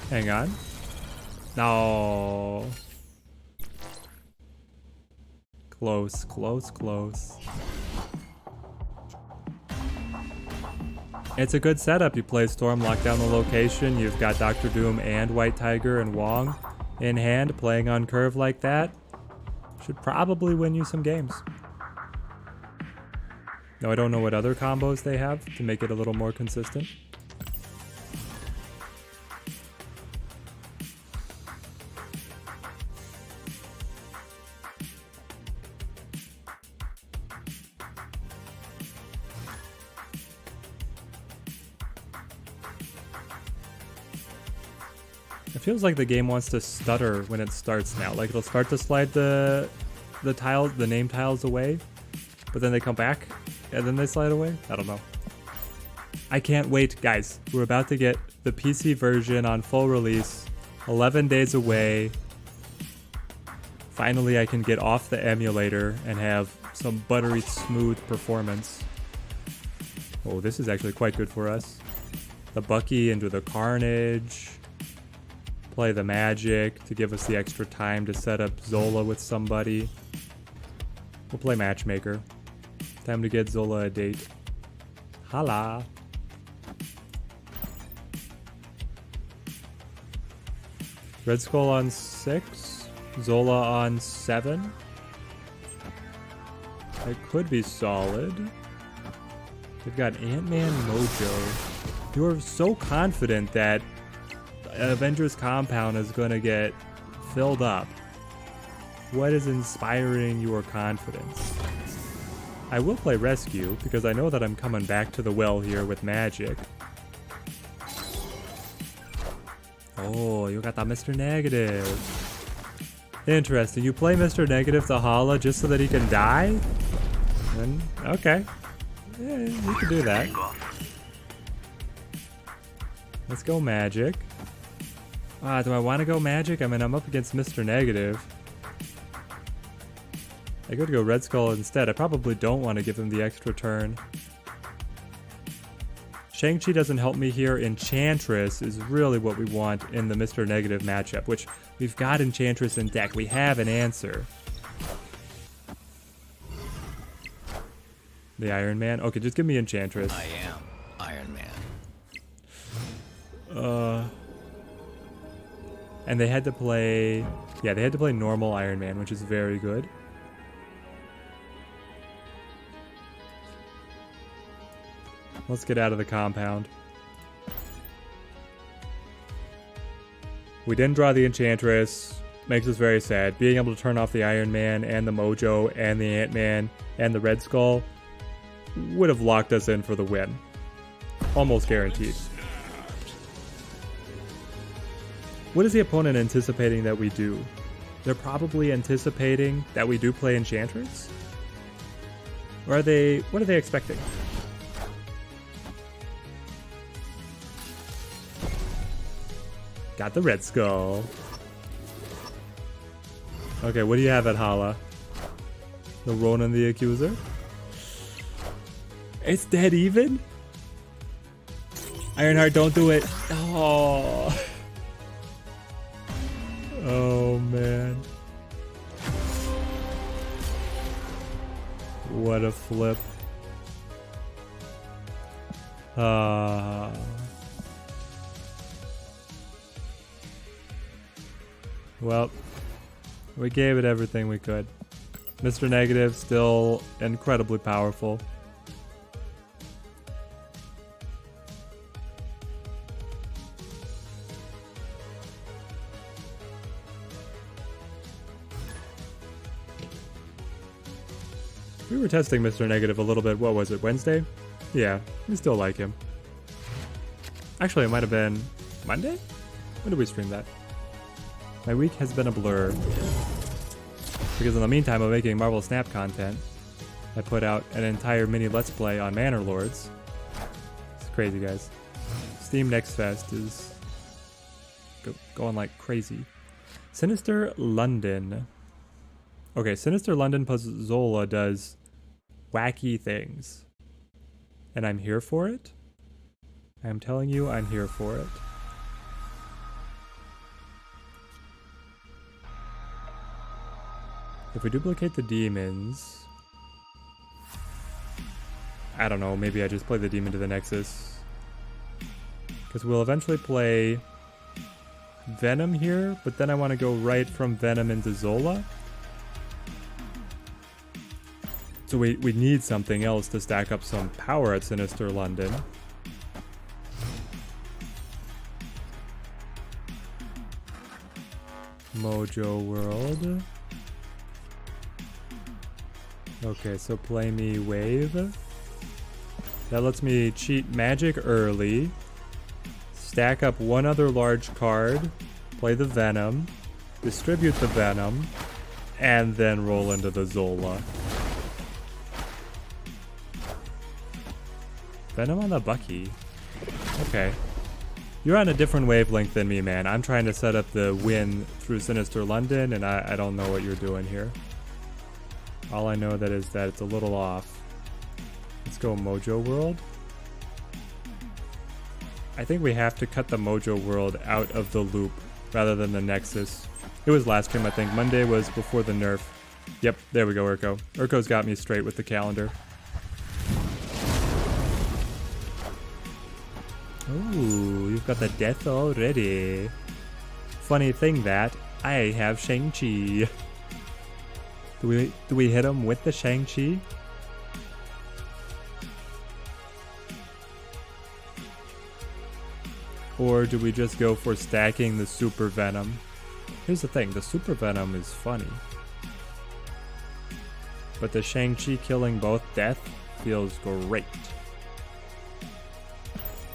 Speaker 1: Hang on. No. Close, close, close. It's a good setup. You play Storm, lock down the location. You've got Dr. Doom and White Tiger and Wong in hand. Playing on curve like that should probably win you some games. Now, I don't know what other combos they have to make it a little more consistent. It feels like the game wants to stutter when it starts now. Like it'll start to slide the tiles, the name tiles away, but then they come back and then they slide away. I don't know. I can't wait, guys. We're about to get the PC version on full release. 11 days away. Finally, I can get off the emulator and have some buttery smooth performance. Oh, this is actually quite good for us. The Bucky into the Carnage. Play the Magic to give us the extra time to set up Zola with somebody. We'll play Matchmaker. Time to get Zola a date. Holla. Red Skull on 6. Zola on 7. It could be solid. We've got Ant-Man Mojo. You are so confident that Avengers Compound is going to get filled up. What is inspiring your confidence? I will play Rescue because I know that I'm coming back to the well here with Magic. Oh, you got that Mr. Negative. Interesting. You play Mr. Negative to Hala just so that he can die? Okay. Yeah, you can do that. Let's go magic. Do I want to go magic? I mean, I'm up against Mr. Negative. I could go Red Skull instead. I probably don't want to give him the extra turn. Shang-Chi doesn't help me here. Enchantress is really what we want in the Mr. Negative matchup, which we've got Enchantress in deck. We have an answer. The Iron Man? Okay, just give me Enchantress.
Speaker 4: I am Iron Man.
Speaker 1: And they had to play... Yeah, they had to play normal Iron Man, which is very good. Let's get out of the compound. We didn't draw the Enchantress. Makes us very sad. Being able to turn off the Iron Man and the Mojo and the Ant-Man and the Red Skull would have locked us in for the win. Almost guaranteed. What is the opponent anticipating that we do? They're probably anticipating that we do play Enchantress? Or are they... What are they expecting? Got the Red Skull. Okay, what do you have at Hala? The Ronan the Accuser? It's dead even? Ironheart, don't do it. Oh. Oh, man. What a flip. Well, we gave it everything we could. Mr. Negative still incredibly powerful. We were testing Mr. Negative a little bit. What was it, Wednesday? Yeah, we still like him. Actually, it might have been Monday? When did we stream that? My week has been a blur. Because in the meantime of making Marvel Snap content, I put out an entire mini Let's Play on Manor Lords. It's crazy, guys. Steam Next Fest is going like crazy. Sinister London. Okay, Sinister London plus Zola does wacky things. And I'm here for it. I'm telling you, I'm here for it. If we duplicate the demons... I don't know, maybe I just play the demon to the Nexus. Because we'll eventually play Venom here, but then I want to go right from Venom into Zola. So we need something else to stack up some power at Sinister London. Mojo World. Okay, so play me Wave. That lets me cheat magic early. Stack up one other large card. Play the Venom. Distribute the Venom. And then roll into the Zola. Venom on the Bucky. Okay. You're on a different wavelength than me, man. I'm trying to set up the win through Sinister London, and I don't know what you're doing here. All I know that is that it's a little off. Let's go Mojo World. I think we have to cut the Mojo World out of the loop rather than the Nexus. It was last stream, I think. Monday was before the nerf. Yep, there we go, Urko. Urko's got me straight with the calendar. Ooh, you've got the death already. Funny thing that I have Shang-Chi. Do we hit him with the Shang-Chi? Or do we just go for stacking the Super Venom? Here's the thing, the Super Venom is funny. But the Shang-Chi killing both death feels great.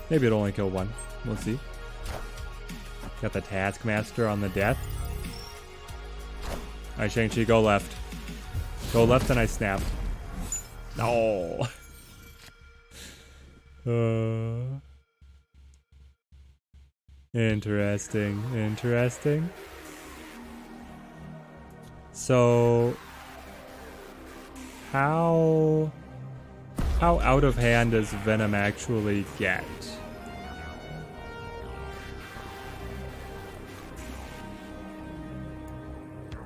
Speaker 1: Maybe it'll only kill one. We'll see. Got the Taskmaster on the death. Alright, Shang-Chi, go left. Go left and I snap. No. Interesting, interesting. So, how out of hand does Venom actually get?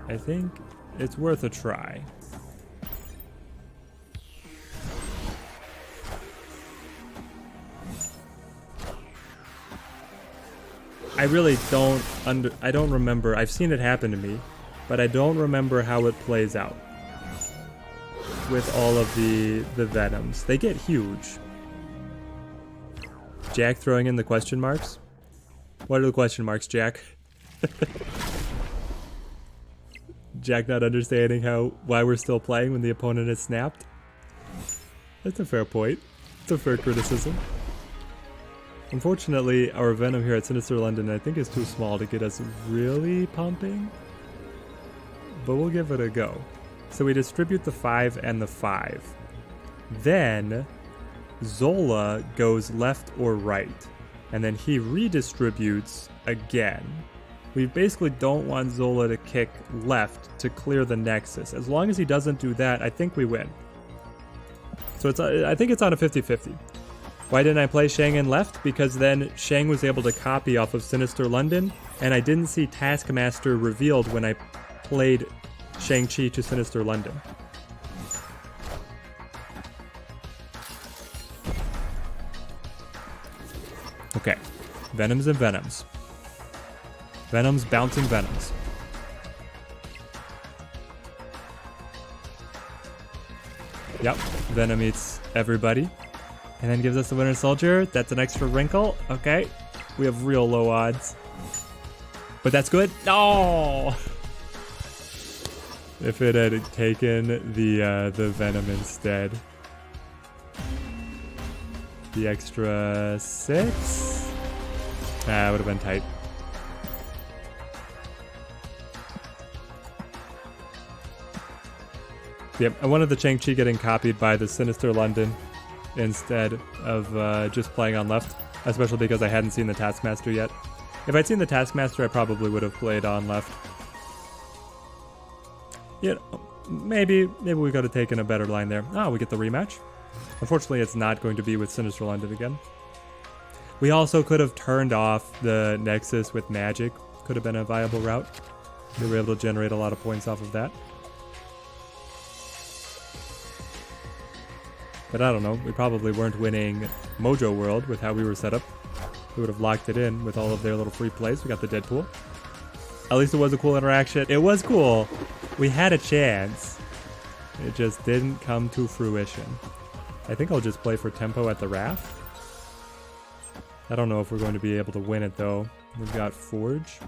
Speaker 1: I think it's worth a try. I really I don't remember. I've seen it happen to me, but I don't remember how it plays out with all of the Venoms. They get huge. Jack throwing in the question marks? What are the question marks, Jack? Jack not understanding why we're still playing when the opponent has snapped? That's a fair point. It's a fair criticism. Unfortunately, our Venom here at Sinister London I think is too small to get us really pumping. But we'll give it a go. So we distribute the 5 and the 5. Then Zola goes left or right. And then he redistributes again. We basically don't want Zola to kick left to clear the Nexus. As long as he doesn't do that, I think we win. So I think it's on a 50-50. Why didn't I play Shang in left? Because then Shang was able to copy off of Sinister London, and I didn't see Taskmaster revealed when I played Shang-Chi to Sinister London. Okay, Venoms and Venoms. Venoms bouncing Venoms. Yep, Venom eats everybody. And then gives us the Winter Soldier. That's an extra wrinkle. Okay. We have real low odds. But that's good. No! If it had taken the Venom instead. The extra 6? Ah, would have been tight. Yep, I wanted the Shang-Chi getting copied by the Sinister London instead of just playing on left, especially because I hadn't seen the Taskmaster yet. If I'd seen the Taskmaster, I probably would have played on left. Yeah, maybe we could have taken a better line there. Oh, we get the rematch. Unfortunately, it's not going to be with Sinister London again. We also could have turned off the Nexus with magic. Could have been a viable route. We were able to generate a lot of points off of that. But I don't know, we probably weren't winning Mojo World with how we were set up. We would have locked it in with all of their little free plays. We got the Deadpool. At least it was a cool interaction. It was cool. We had a chance. It just didn't come to fruition. I think I'll just play for tempo at the Wrath. I don't know if we're going to be able to win it though. We've got Forge.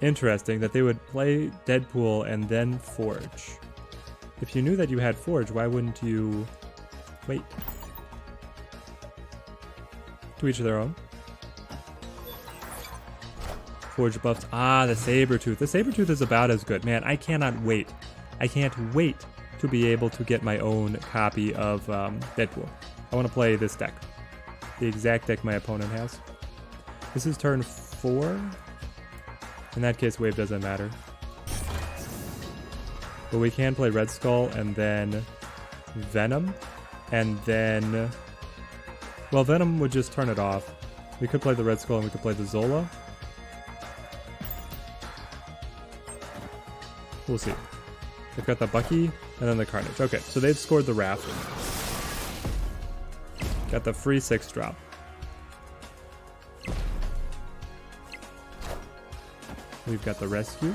Speaker 1: Interesting that they would play Deadpool and then Forge. If you knew that you had Forge, why wouldn't you... Wait. To each their own. Forge buffs. Ah, the Sabretooth. The Sabretooth is about as good. Man, I cannot wait. I can't wait to be able to get my own copy of Deadpool. I want to play this deck. The exact deck my opponent has. This is turn 4. In that case, wave doesn't matter. But we can play Red Skull and then Venom. And then... Well, Venom would just turn it off. We could play the Red Skull and we could play the Zola. We'll see. They've got the Bucky and then the Carnage. Okay, so they've scored the Wrath. Got the free 6 drop. We've got the Rescue.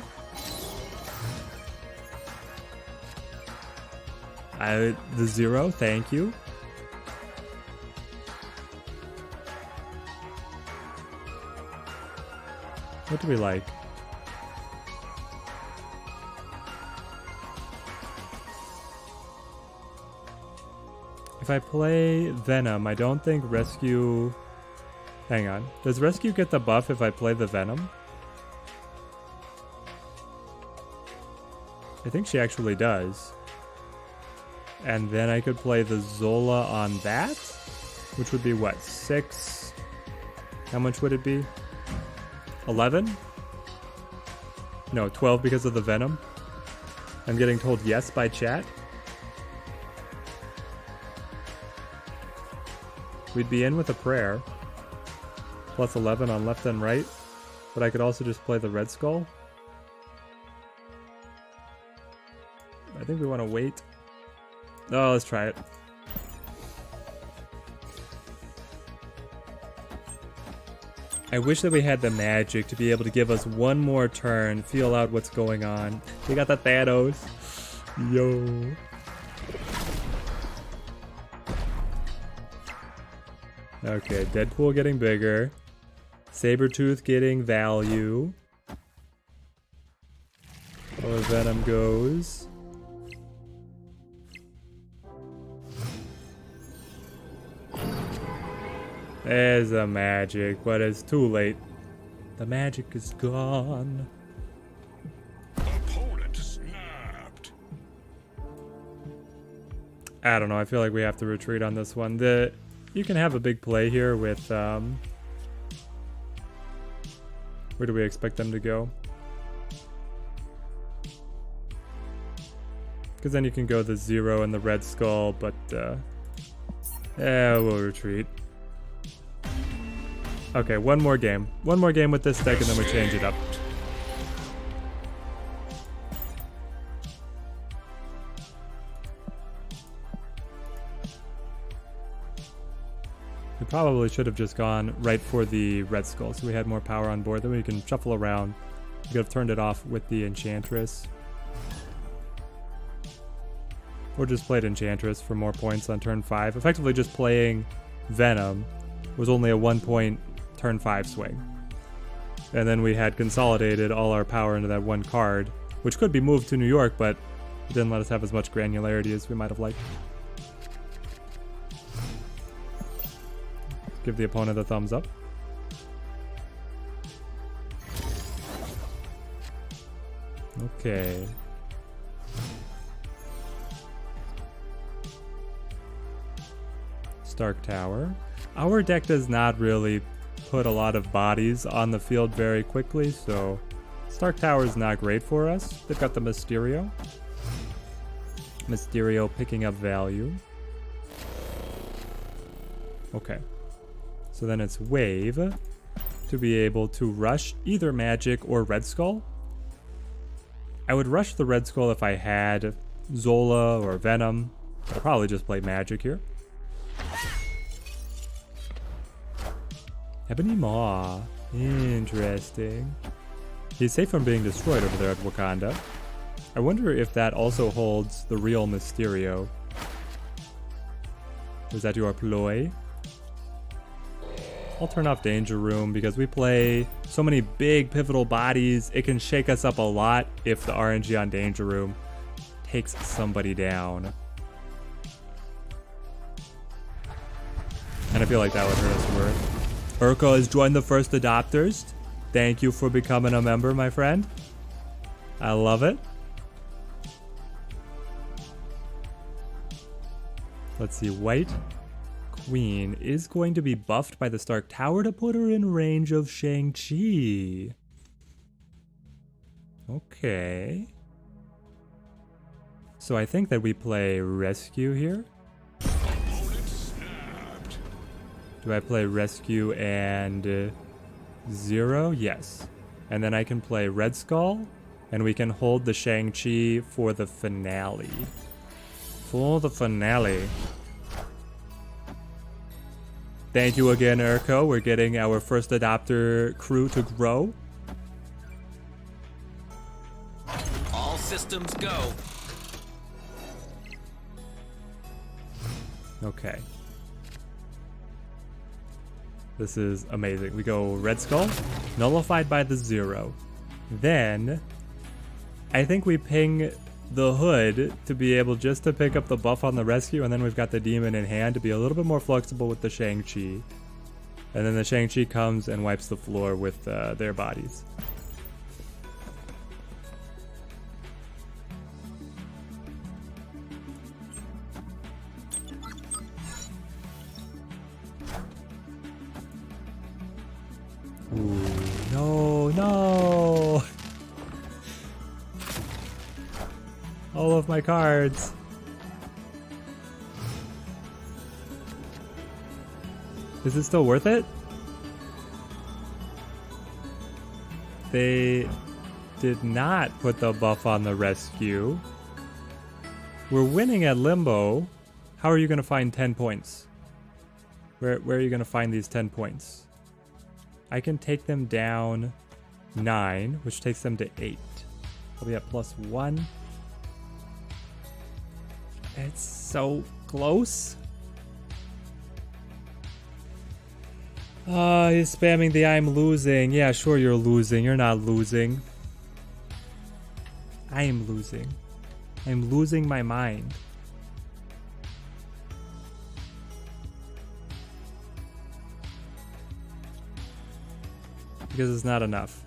Speaker 1: The 0, thank you. What do we like? If I play Venom, I don't think Rescue... Hang on. Does Rescue get the buff if I play the Venom? I think she actually does. And then I could play the Zola on that, which would be what, 6? How much would it be? 11? No, 12 because of the Venom. I'm getting told yes by chat. We'd be in with a prayer. Plus 11 on left and right. But I could also just play the Red Skull. I think we want to wait. Oh, let's try it. I wish that we had the magic to be able to give us one more turn, feel out what's going on. We got the Thanos. Yo. Okay, Deadpool getting bigger. Sabretooth getting value. Where Venom goes. There's the magic, but it's too late. The magic is gone.
Speaker 2: Opponent snapped.
Speaker 1: I don't know, I feel like we have to retreat on this one. You can have a big play here with, where do we expect them to go? Because then you can go the 0 and the Red Skull, but, we'll retreat. Okay, one more game. One more game with this deck and then we change it up. We probably should have just gone right for the Red Skull so we had more power on board. Then we can shuffle around. We could have turned it off with the Enchantress. Or just played Enchantress for more points on turn 5. Effectively just playing Venom was only a 1 point turn 5 swing. And then we had consolidated all our power into that one card, which could be moved to New York, but it didn't let us have as much granularity as we might have liked. Give the opponent a thumbs up. Okay. Stark Tower. Our deck does not really put a lot of bodies on the field very quickly, so Stark Tower is not great for us. They've got the Mysterio. Mysterio picking up value. Okay. So then it's Wave to be able to rush either Magic or Red Skull. I would rush the Red Skull if I had Zola or Venom. I'll probably just play Magic here. Ebony Maw. Interesting. He's safe from being destroyed over there at Wakanda. I wonder if that also holds the real Mysterio. Was that your ploy? I'll turn off Danger Room because we play so many big pivotal bodies. It can shake us up a lot if the RNG on Danger Room takes somebody down. And I feel like that would hurt us worse. Urko has joined the first adopters. Thank you for becoming a member, my friend. I love it. Let's see, White Queen is going to be buffed by the Stark Tower to put her in range of Shang-Chi. Okay. So I think that we play Rescue here. Do I play Rescue and 0? Yes. And then I can play Red Skull, and we can hold the Shang-Chi for the finale. For the finale. Thank you again, Urko. We're getting our first adopter crew to grow.
Speaker 4: All systems go.
Speaker 1: Okay. This is amazing. We go Red Skull, nullified by the 0. Then, I think we ping the Hood to be able just to pick up the buff on the Rescue, and then we've got the Demon in hand to be a little bit more flexible with the Shang-Chi. And then the Shang-Chi comes and wipes the floor with their bodies. Ooh, no, no! All of my cards. Is it still worth it? They did not put the buff on the rescue. We're winning at Limbo. How are you going to find 10 points? Where are you going to find these 10 points? I can take them down 9, which takes them to 8. I'll be at +1. It's so close. He's spamming the I'm losing. Yeah, sure you're losing. You're not losing. I am losing. I'm losing my mind. Because it's not enough.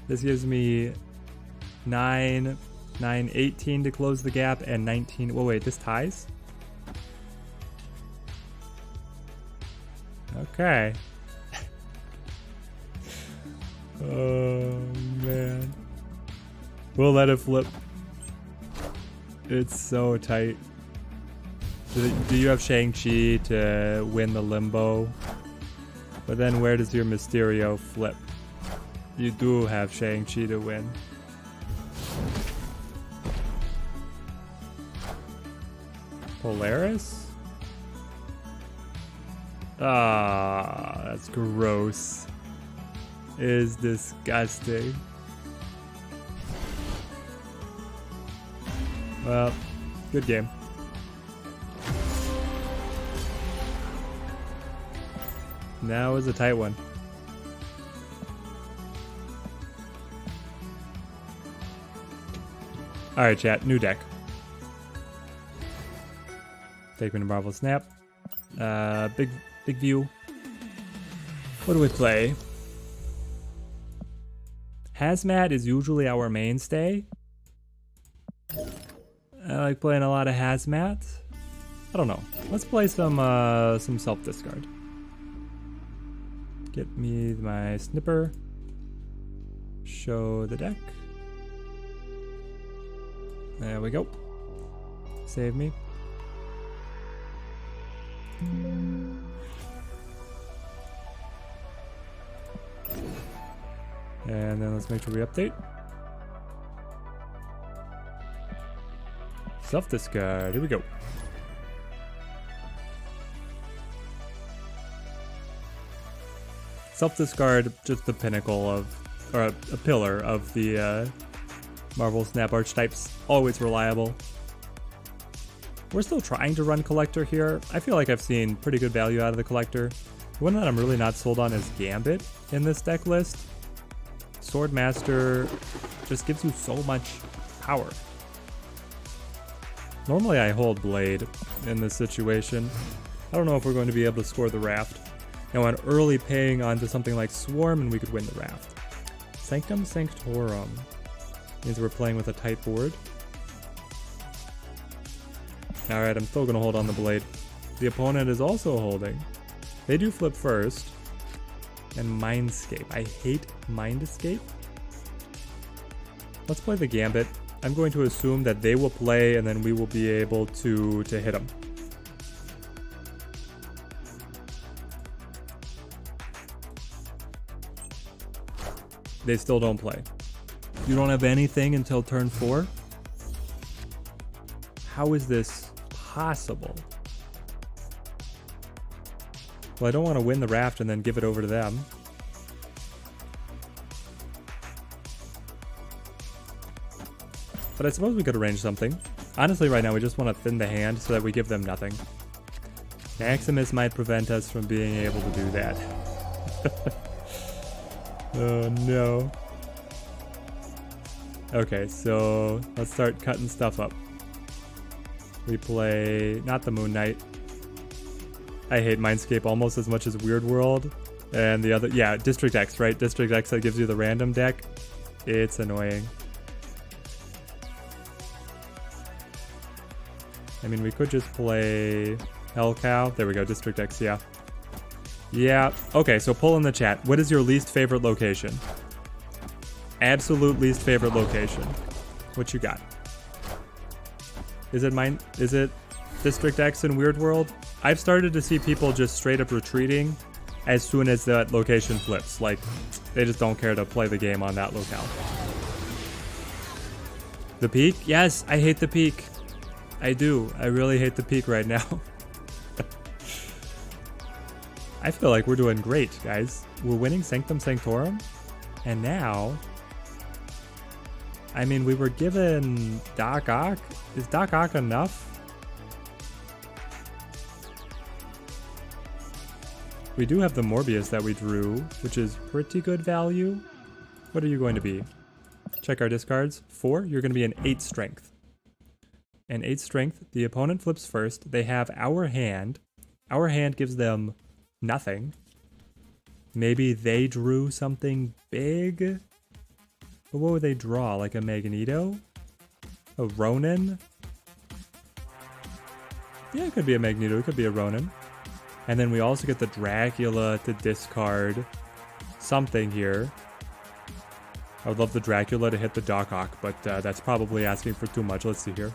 Speaker 1: This gives me 9, 18 to close the gap, and 19. Oh wait, this ties? Okay. Oh man. We'll let it flip. It's so tight. Do you have Shang-Chi to win the Limbo? But then where does your Mysterio flip? You do have Shang-Chi to win. Polaris? Ah, that's gross. It is disgusting. Well, good game. That was a tight one. Alright, chat. New deck. Take me to Marvel Snap. Big view. What do we play? Hazmat is usually our mainstay. I like playing a lot of Hazmat. I don't know. Let's play some self-discard. Get me my snipper. Show the deck. There we go. Save me. And then let's make sure we update. Self-discard. Here we go. Self-discard, just the pinnacle of, or a pillar of the Marvel Snap archetypes. Always reliable. We're still trying to run Collector here. I feel like I've seen pretty good value out of the Collector. The one that I'm really not sold on is Gambit in this deck list. Swordmaster just gives you so much power. Normally I hold Blade in this situation. I don't know if we're going to be able to score the Raft. Now an early paying onto something like Swarm and we could win the Raft. Sanctum Sanctorum means we're playing with a tight board. Alright, I'm still going to hold on the Blade. The opponent is also holding. They do flip first. And Mindscape. I hate Mind Escape. Let's play the Gambit. I'm going to assume that they will play and then we will be able to hit them. They still don't play. You don't have anything until turn 4? How is this possible? Well, I don't want to win the Raft and then give it over to them. But I suppose we could arrange something. Honestly, right now we just want to thin the hand so that we give them nothing. Maximus might prevent us from being able to do that. Oh no. Okay, so let's start cutting stuff up. We play not the Moon Knight. I hate Mindscape almost as much as Weird World. And the other, yeah, District X, right? District X that gives you the random deck. It's annoying. I mean, we could just play Hell Cow. There we go, District X, yeah. Yeah, okay, so pull in the chat. What is your least favorite location? Absolute least favorite location. What you got? Is it mine? Is it District X in Weird World? I've started to see people just straight up retreating as soon as that location flips. Like, they just don't care to play the game on that locale. The peak? Yes, I hate the peak. I do. I really hate the peak right now. I feel like we're doing great, guys. We're winning Sanctum Sanctorum. And now... I mean, we were given Doc Ock. Is Doc Ock enough? We do have the Morbius that we drew, which is pretty good value. What are you going to be? Check our discards. 4, you're going to be an 8 strength. An 8 strength, the opponent flips first. They have our hand. Our hand gives them nothing. Maybe they drew something big? But what would they draw? Like a Magneto? A Ronin? Yeah, it could be a Magneto. It could be a Ronin. And then we also get the Dracula to discard something here. I would love the Dracula to hit the Doc Ock, but that's probably asking for too much. Let's see here.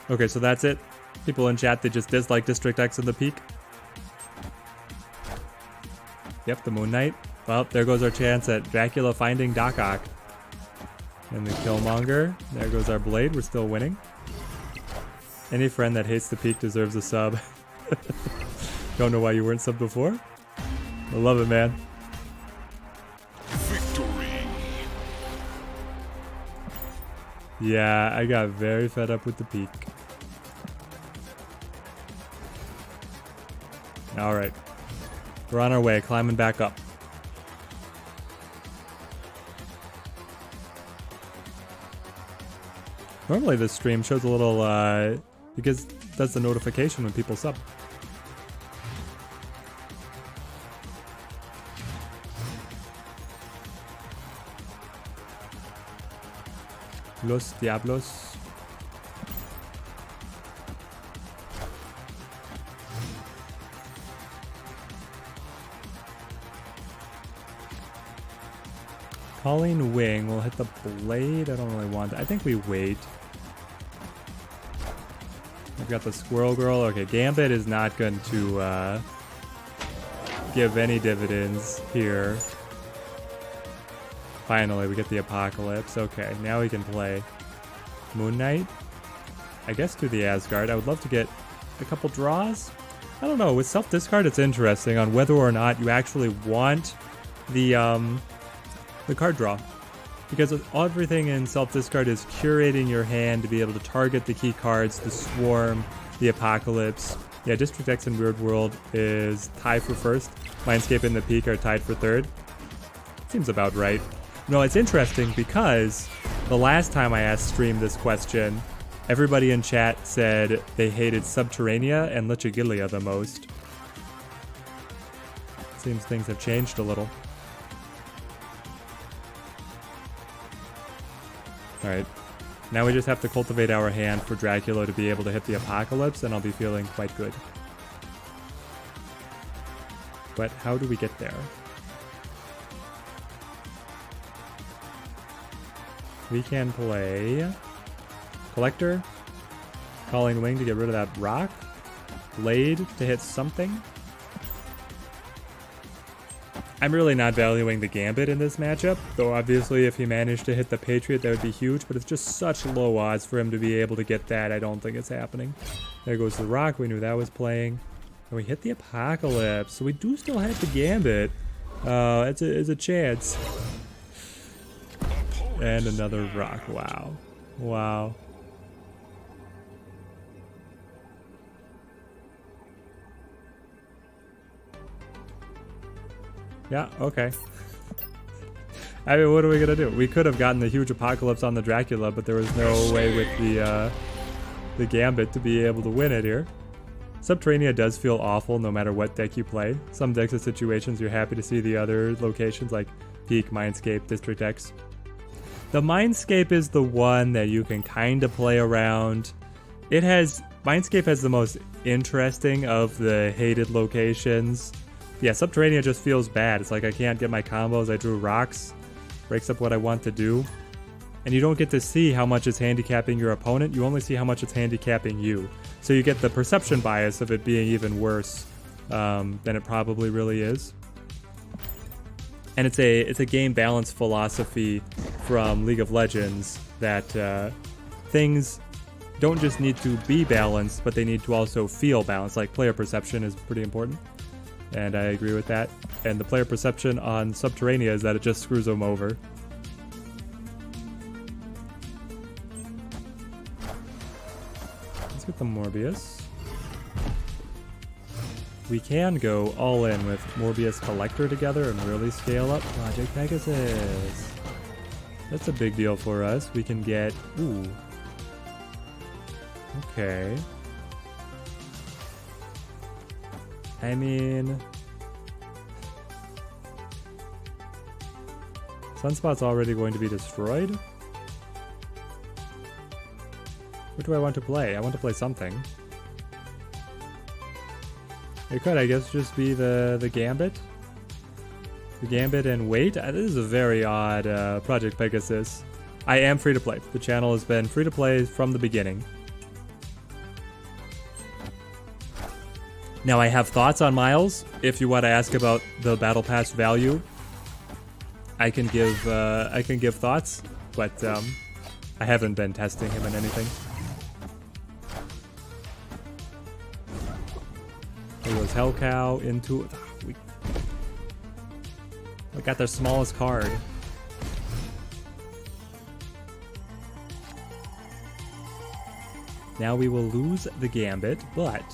Speaker 1: Okay, so that's it. People in chat, they just dislike District X in the peak. Yep, the Moon Knight. Well, there goes our chance at Dracula finding Doc Ock. And the Killmonger. There goes our Blade. We're still winning. Any friend that hates the peak deserves a sub. Don't know why you weren't subbed before. I love it, man.
Speaker 2: Victory.
Speaker 1: Yeah, I got very fed up with the peak. Alright. We're on our way, climbing back up. Normally this stream shows a little, because it does the notification when people sub. Los Diablos. Calling Wing will hit the Blade. I don't really want that. I think we wait. I've got the Squirrel Girl. Okay, Gambit is not going to give any dividends here. Finally, we get the Apocalypse. Okay, now we can play Moon Knight. I guess to the Asgard. I would love to get a couple draws. I don't know. With self-discard, it's interesting on whether or not you actually want the card draw. Because everything in self-discard is curating your hand to be able to target the key cards, the Swarm, the Apocalypse. Yeah, District X and Weird World is tied for first. Mindscape and the Peak are tied for third. Seems about right. No, it's interesting because the last time I asked Stream this question, everybody in chat said they hated Subterranea and Lichigilia the most. Seems things have changed a little. Alright, now we just have to cultivate our hand for Dracula to be able to hit the Apocalypse, and I'll be feeling quite good. But how do we get there? We can play Collector, Calling Wing to get rid of that rock, Blade to hit something. I'm really not valuing the Gambit in this matchup, though obviously if he managed to hit the Patriot that would be huge, but it's just such low odds for him to be able to get that. I don't think it's happening. There goes the rock, we knew that was playing. And we hit the Apocalypse, so we do still have the Gambit. It's a chance. And another rock, wow. Wow. Yeah, okay. I mean, what are we gonna do? We could have gotten the huge Apocalypse on the Dracula, but there was no way with the Gambit to be able to win it here. Subterranea does feel awful no matter what deck you play. Some decks and situations you're happy to see the other locations like Peak, Mindscape, District X. The Mindscape is the one that you can kind of play around. It has Mindscape has the most interesting of the hated locations. Yeah, Subterranea just feels bad. It's like I can't get my combos. I drew rocks. Breaks up what I want to do. And you don't get to see how much it's handicapping your opponent. You only see how much it's handicapping you. So you get the perception bias of it being even worse than it probably really is. And it's a game balance philosophy from League of Legends that things don't just need to be balanced, but they need to also feel balanced. Like player perception is pretty important, and I agree with that. And the player perception on Subterranea is that it just screws them over. Let's get the Morbius. We can go all in with Morbius Collector together and really scale up Project Pegasus. That's a big deal for us. We can get... Ooh. Okay. I mean... Sunspot's already going to be destroyed? What do I want to play? I want to play something. It could, I guess, just be the Gambit. The Gambit and wait. This is a very odd Project Pegasus. I am free to play. The channel has been free to play from the beginning. Now I have thoughts on Miles. If you want to ask about the Battle Pass value, I can give thoughts, but I haven't been testing him in anything. It was Hellcow into... We got their smallest card. Now we will lose the Gambit, but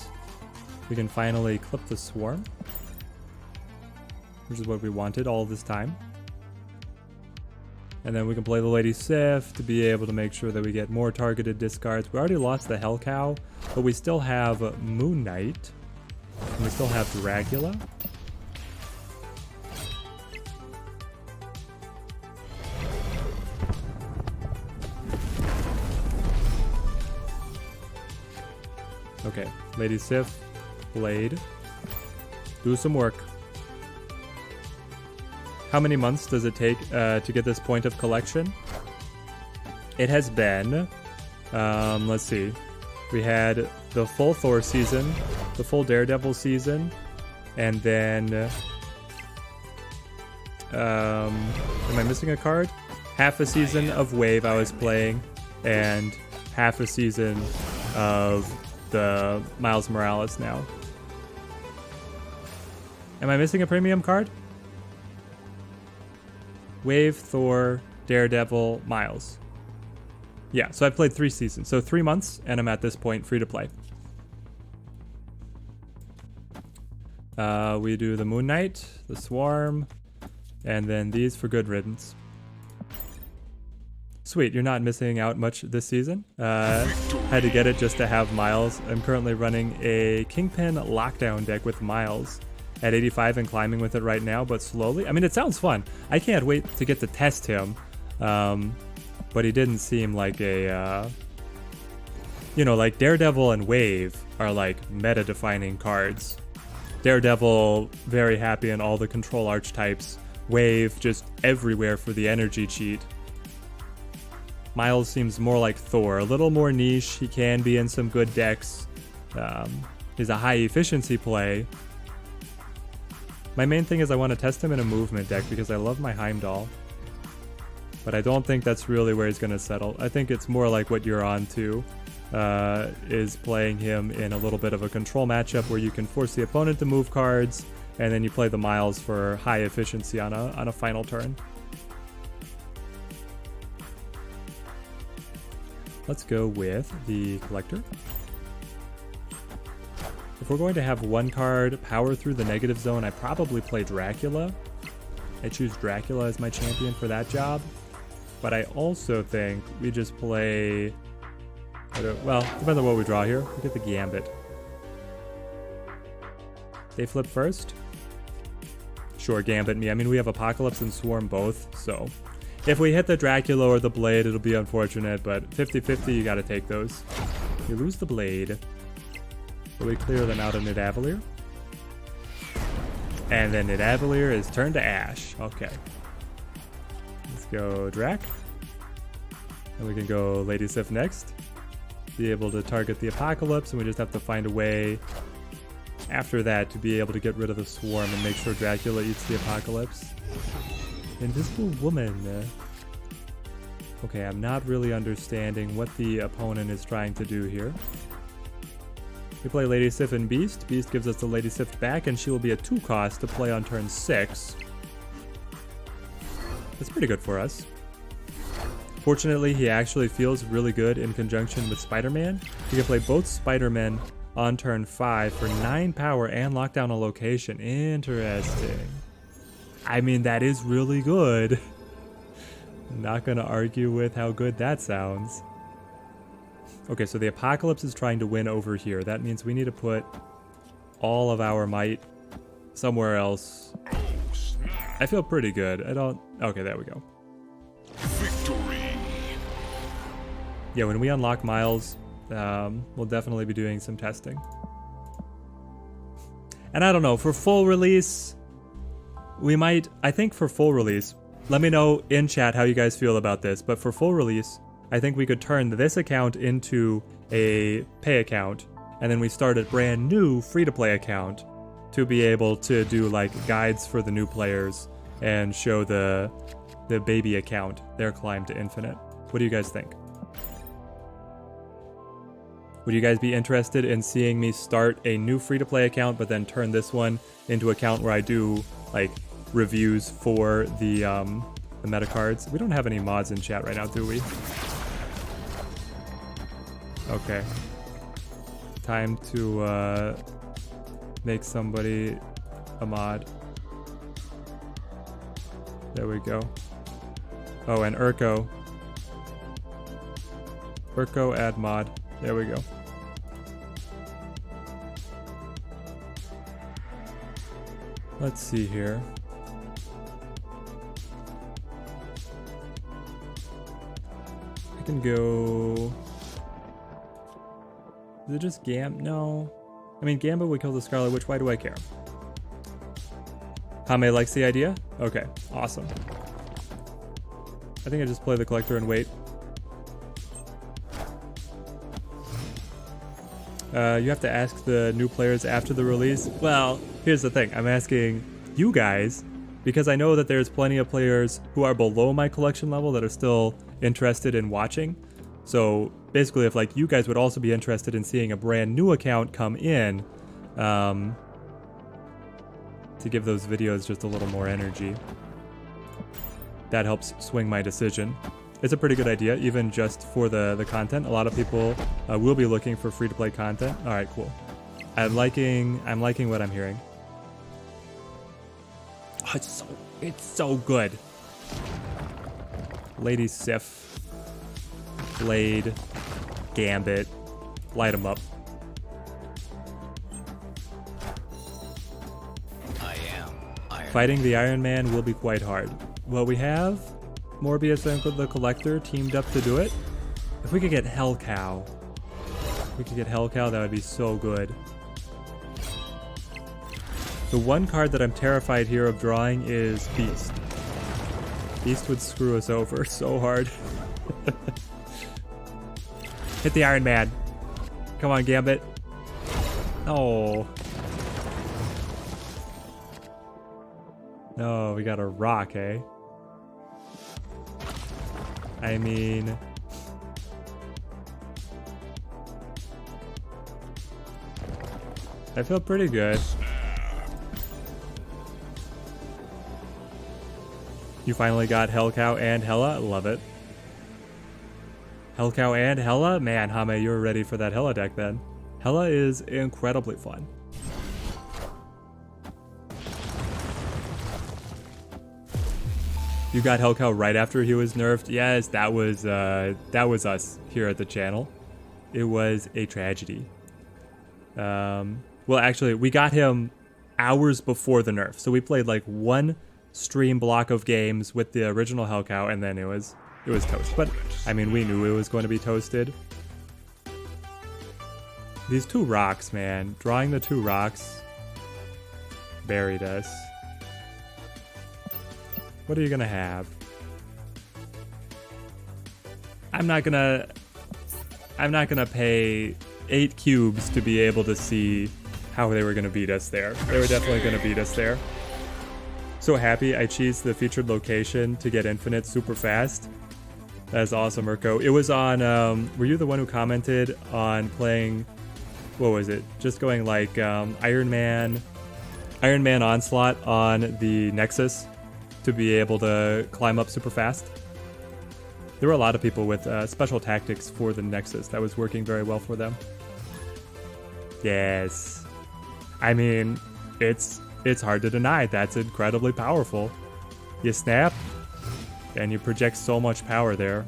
Speaker 1: we can finally clip the Swarm, which is what we wanted all this time. And then we can play the Lady Sif to be able to make sure that we get more targeted discards. We already lost the Hellcow, but we still have Moon Knight. And we still have Dracula. Okay, Lady Sif, Blade. Do some work. How many months does it take to get this point of collection? It has been, let's see. We had the full Thor season, the full Daredevil season, and then, am I missing a card? Half a season of Wave I was playing, and half a season of the Miles Morales now. Am I missing a premium card? Wave, Thor, Daredevil, Miles. Yeah, so I've played 3 seasons. So 3 months, and I'm at this point free to play. We do the Moon Knight, the Swarm, and then these for good riddance. Sweet, you're not missing out much this season. Had to get it just to have Miles. I'm currently running a Kingpin Lockdown deck with Miles at 85 and climbing with it right now, but slowly. I mean, it sounds fun. I can't wait to get to test him. But he didn't seem like a, you know, like Daredevil and Wave are like meta-defining cards. Daredevil, very happy in all the control archetypes. Wave, just everywhere for the energy cheat. Miles seems more like Thor, a little more niche. He can be in some good decks. He's a high efficiency play. My main thing is I want to test him in a movement deck because I love my Heimdall. But I don't think that's really where he's going to settle. I think it's more like what you're on to, is playing him in a little bit of a control matchup where you can force the opponent to move cards, and then you play the Miles for high efficiency on a final turn. Let's go with the Collector. If we're going to have one card power through the negative zone, I probably play Dracula. I choose Dracula as my champion for that job. But I also think we just play... Well, depends on what we draw here. We get the Gambit. They flip first? Sure, Gambit me. I mean, we have Apocalypse and Swarm both, so... If we hit the Dracula or the Blade, it'll be unfortunate, but 50-50, you gotta take those. You lose the Blade. So we clear them out of Nidavellir. And then Nidavellir is turned to ash. Okay. Let's go Drac. And we can go Lady Sif next. Be able to target the Apocalypse, and we just have to find a way after that to be able to get rid of the Swarm and make sure Dracula eats the Apocalypse. Invisible Woman. Okay, I'm not really understanding what the opponent is trying to do here. We play Lady Sif and Beast. Beast gives us the Lady Sif back, and she will be a 2-cost to play on turn 6. That's pretty good for us. Fortunately, he actually feels really good in conjunction with Spider-Man. We can play both Spider-Men on turn 5 for 9 power and lock down a location. Interesting. I mean, that is really good. Not gonna argue with how good that sounds. Okay, so the Apocalypse is trying to win over here. That means we need to put all of our might somewhere else. I feel pretty good. I don't... Okay, there we go.
Speaker 2: Victory.
Speaker 1: Yeah, when we unlock Miles, we'll definitely be doing some testing. And I don't know, for full release, we might... I think for full release, let me know in chat how you guys feel about this, but for full release, I think we could turn this account into a pay account, and then we start a brand new free-to-play account to be able to do like guides for the new players and show the baby account their climb to infinite. What do you guys think? Would you guys be interested in seeing me start a new free-to-play account but then turn this one into an account where I do like reviews for the meta cards? We don't have any mods in chat right now, do we? Okay. Time to make somebody a mod. There we go. Oh, and Urko. Urko add mod. There we go. Let's see here. I can go... Is it just No. I mean, Gambit would kill the Scarlet Witch. Why do I care? Hame likes the idea? Okay, awesome. I think I just play the Collector and wait. You have to ask the new players after the release. Well, here's the thing. I'm asking you guys because I know that there's plenty of players who are below my collection level that are still interested in watching. So basically, if like you guys would also be interested in seeing a brand new account come in, to give those videos just a little more energy, that helps swing my decision. It's a pretty good idea, even just for the content. A lot of people will be looking for free-to-play content. All right, cool. I'm liking what I'm hearing. Oh, it's so good. Lady Sif, Blade, Gambit, light them up.
Speaker 4: I am Iron.
Speaker 1: Fighting the Iron Man will be quite hard. Well, we have Morbius and the Collector teamed up to do it. If we could get Hellcow, that would be so good. The one card that I'm terrified here of drawing is Beast. Beast would screw us over so hard. Hit the Iron Man. Come on, Gambit. Oh. No, we got a rock, eh? I mean... I feel pretty good. You finally got Hellcow and Hela? Love it. Hellcow and Hela? Man, Hame, you're ready for that Hela deck then. Hela is incredibly fun. You got Hellcow right after he was nerfed? Yes, that was us here at the channel. It was a tragedy. Well, actually, we got him hours before the nerf. So we played like one stream block of games with the original Hellcow, and then it was toast. But I mean, we knew it was going to be toasted. These two rocks, man. Drawing the two rocks buried us. What are you gonna have? I'm not gonna pay 8 cubes to be able to see how they were gonna beat us there. They were definitely gonna beat us there. So happy I cheesed the featured location to get infinite super fast. That is awesome, Urko. It was on, were you the one who commented on playing, what was it? Just going like Iron Man Onslaught on the Nexus to be able to climb up super fast? There were a lot of people with special tactics for the Nexus that was working very well for them. Yes. I mean, it's hard to deny. That's incredibly powerful. You snap, and you project so much power there.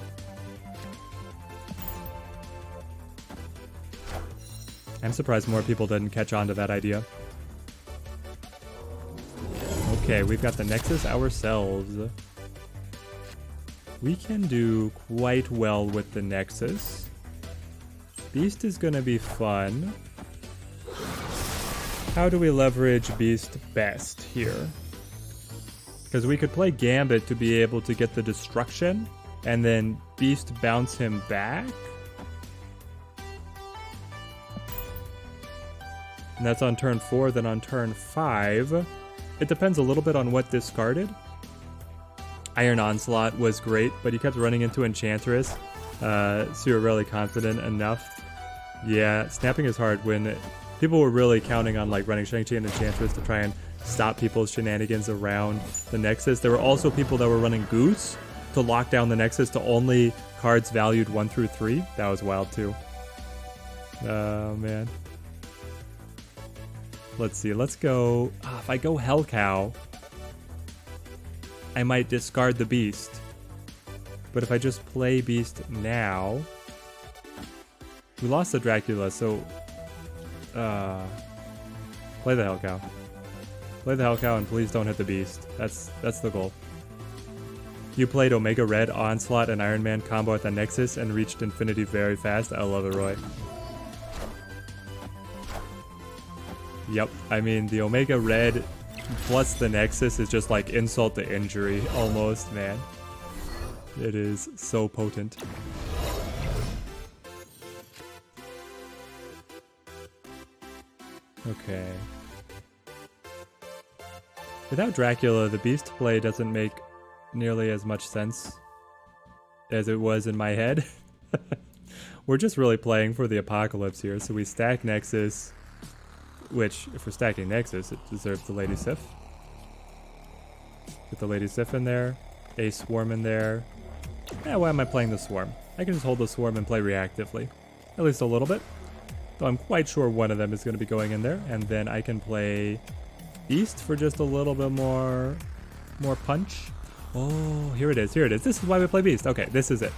Speaker 1: I'm surprised more people didn't catch on to that idea. Okay, we've got the Nexus ourselves. We can do quite well with the Nexus. Beast is gonna be fun. How do we leverage Beast best here? Because we could play Gambit to be able to get the destruction, and then Beast bounce him back. And that's on turn 4, then on turn 5. It depends a little bit on what discarded. Iron Onslaught was great, but you kept running into Enchantress, so you were really confident enough. Yeah, snapping is hard when people were really counting on like running Shang-Chi and Enchantress to try and stop people's shenanigans around the Nexus. There were also people that were running Goose to lock down the Nexus to only cards valued 1 through 3. That was wild too. Oh man. Let's see, let's go. If I go Hell Cow, I might discard the Beast. But if I just play Beast now, we lost the Dracula, so play the Hell Cow. Play the Hell Cow and please don't hit the Beast. That's the goal. You played Omega Red, Onslaught, and Iron Man combo at the Nexus and reached infinity very fast. I love it, Roy. Yep, I mean, the Omega Red plus the Nexus is just like insult to injury, almost, man. It is so potent. Okay. Without Dracula, the Beast play doesn't make nearly as much sense as it was in my head. We're just really playing for the apocalypse here, so we stack Nexus. Which, if we're stacking Nexus, it deserves the Lady Sif. Get the Lady Sif in there. A Swarm in there. Yeah, why am I playing the Swarm? I can just hold the Swarm and play reactively. At least a little bit. Though I'm quite sure one of them is going to be going in there. And then I can play Beast for just a little bit more punch. Oh, here it is. Here it is. This is why we play Beast. Okay, this is it.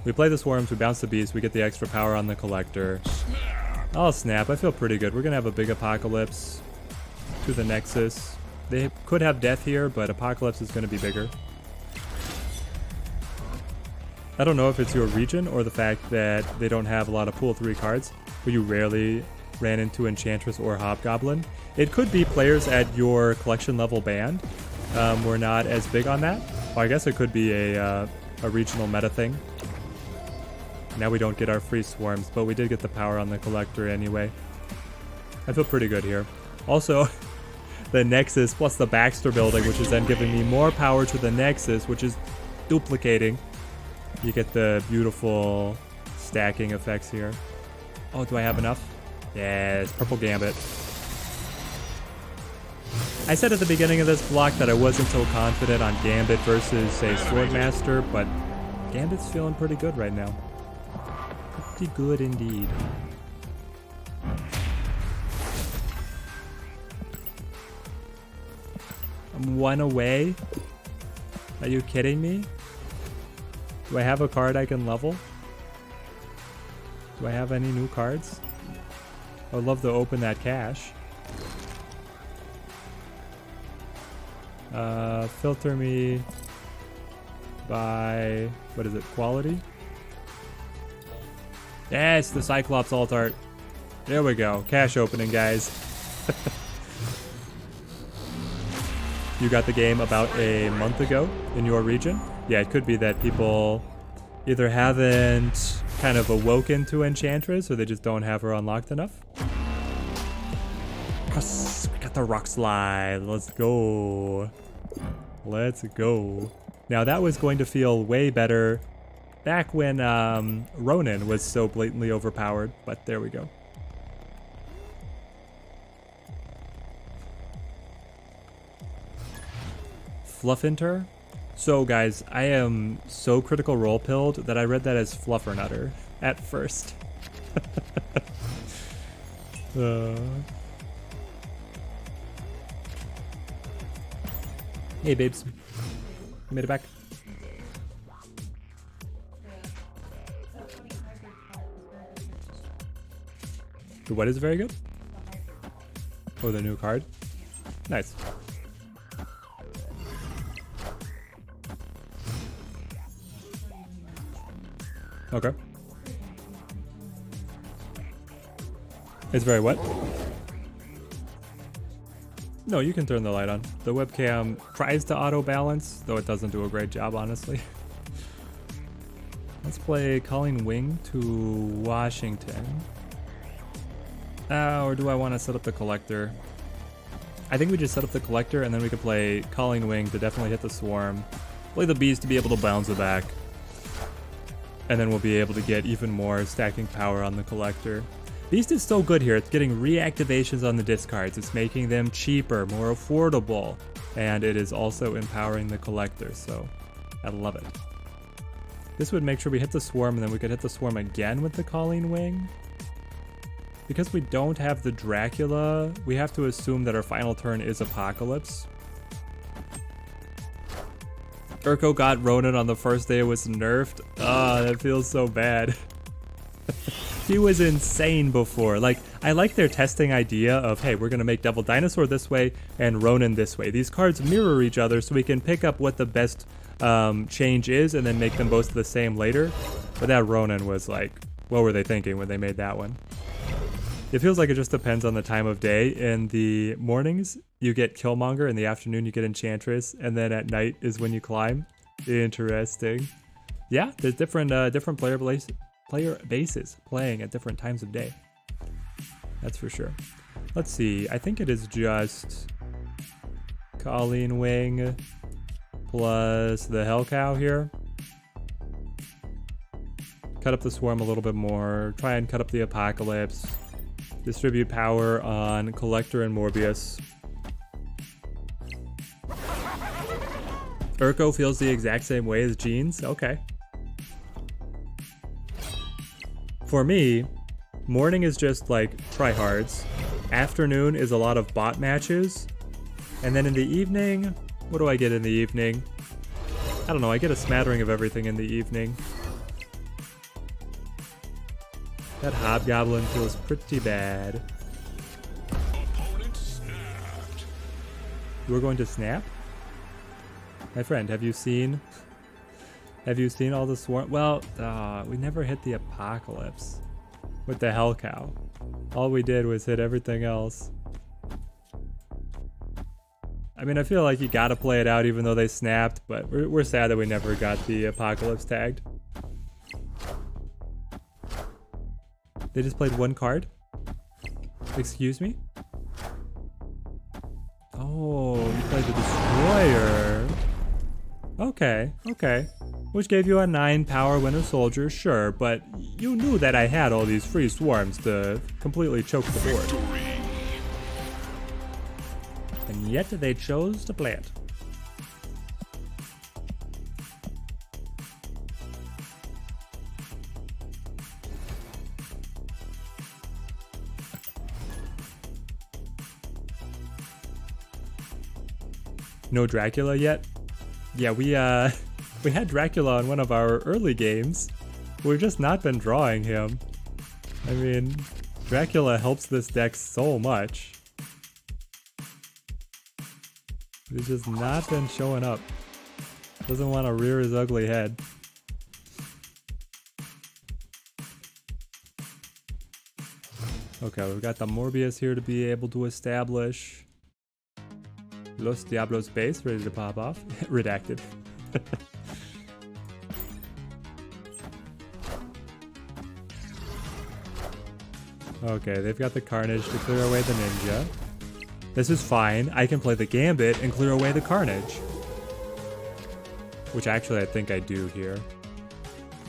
Speaker 1: We play the Swarms, we bounce the Beast, we get the extra power on the Collector. Oh snap, I feel pretty good. We're gonna have a big Apocalypse to the Nexus. They could have Death here, but Apocalypse is gonna be bigger. I don't know if it's your region or the fact that they don't have a lot of pool 3 cards, but you rarely ran into Enchantress or Hobgoblin. It could be players at your collection level band were not as big on that. Well, I guess it could be a regional meta thing. Now we don't get our free Swarms, but we did get the power on the Collector anyway. I feel pretty good here. Also, the Nexus plus the Baxter building, which is then giving me more power to the Nexus, which is duplicating. You get the beautiful stacking effects here. Oh, do I have enough? Yes, Purple Gambit. I said at the beginning of this block that I wasn't so confident on Gambit versus, say, Swordmaster, but Gambit's feeling pretty good right now. Pretty good indeed. I'm 1 away? Are you kidding me? Do I have a card I can level? Do I have any new cards? I would love to open that cache. Filter me by, what is it, quality? Yes, the Cyclops alt art. There we go. Cash opening, guys. You got the game about a month ago in your region? Yeah, it could be that people either haven't kind of awoken to Enchantress or they just don't have her unlocked enough. Yes, we got the rock slide. Let's go. Let's go. Now that was going to feel way better back when Ronan was so blatantly overpowered, but there we go. Fluffinter? So guys, I am so critical role pilled that I read that as Fluffernutter at first. Hey babes. Made it back. The what is very good? Oh, the new card? Nice. Okay. It's very what? No, you can turn the light on. The webcam tries to auto balance, though it doesn't do a great job, honestly. Let's play Calling Wing to Washington. Or do I want to set up the collector? I think we just set up the collector and then we could play Calling Wing to definitely hit the swarm. Play the bees to be able to bounce it back. And then we'll be able to get even more stacking power on the collector. Beast is so good here. It's getting reactivations on the discards. It's making them cheaper, more affordable. And it is also empowering the collector, so I love it. This would make sure we hit the swarm and then we could hit the swarm again with the Calling Wing. Because we don't have the Dracula, we have to assume that our final turn is Apocalypse. Urko got Ronan on the first day it was nerfed. Ah, that feels so bad. He was insane before. Like, I like their testing idea of, hey, we're gonna make Devil Dinosaur this way and Ronan this way. These cards mirror each other so we can pick up what the best change is and then make them both the same later. But that Ronan was like, what were they thinking when they made that one? It feels like it just depends on the time of day. In the mornings, you get Killmonger. In the afternoon, you get Enchantress. And then at night is when you climb. Interesting. Yeah, there's different player bases playing at different times of day. That's for sure. Let's see. I think it is just Calling Wing plus the Hell Cow here. Cut up the swarm a little bit more. Try and cut up the Apocalypse. Distribute power on Collector and Morbius. Urko feels the exact same way as Jeans. Okay. For me, morning is just like tryhards. Afternoon is a lot of bot matches. And then in the evening, what do I get in the evening? I don't know, I get a smattering of everything in the evening. That Hobgoblin feels pretty bad.
Speaker 2: Opponent snapped.
Speaker 1: We're going to snap? My friend, have you seen all the swarm? Well, we never hit the Apocalypse with the Hell Cow. All we did was hit everything else. I mean, I feel like you gotta play it out even though they snapped, but we're sad that we never got the Apocalypse tagged. They just played one card? Excuse me? Oh, you played the Destroyer. Okay, okay. Which gave you a 9 power Winter Soldier, sure, but you knew that I had all these free swarms to completely choke the board.
Speaker 2: Victory.
Speaker 1: And yet they chose to play it. No Dracula yet? Yeah, we had Dracula in one of our early games. We've just not been drawing him. I mean, Dracula helps this deck so much. He's just not been showing up. Doesn't want to rear his ugly head. Okay, we've got the Morbius here to be able to establish Los Diablos base ready to pop off. Redacted. Okay, they've got the Carnage to clear away the Ninja. This is fine. I can play the Gambit and clear away the Carnage. Which actually I think I do here.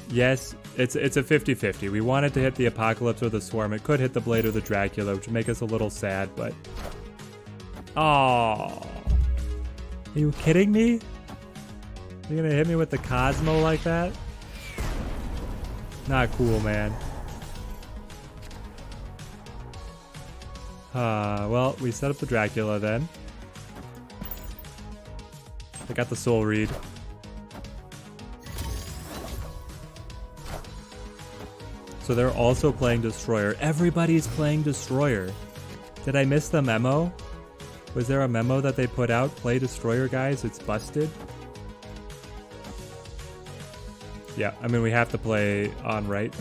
Speaker 1: Yes, it's a 50-50. We wanted to hit the Apocalypse or the Swarm. It could hit the Blade or the Dracula, which would make us a little sad, but... Oh, are you kidding me? You're gonna hit me with the Cosmo like that? Not cool, man. Well, we set up the Dracula then. I got the Soul Read. So they're also playing Destroyer. Everybody's playing Destroyer. Did I miss the memo? Was there a memo that they put out? Play Destroyer, guys. It's busted. Yeah, I mean, we have to play on right.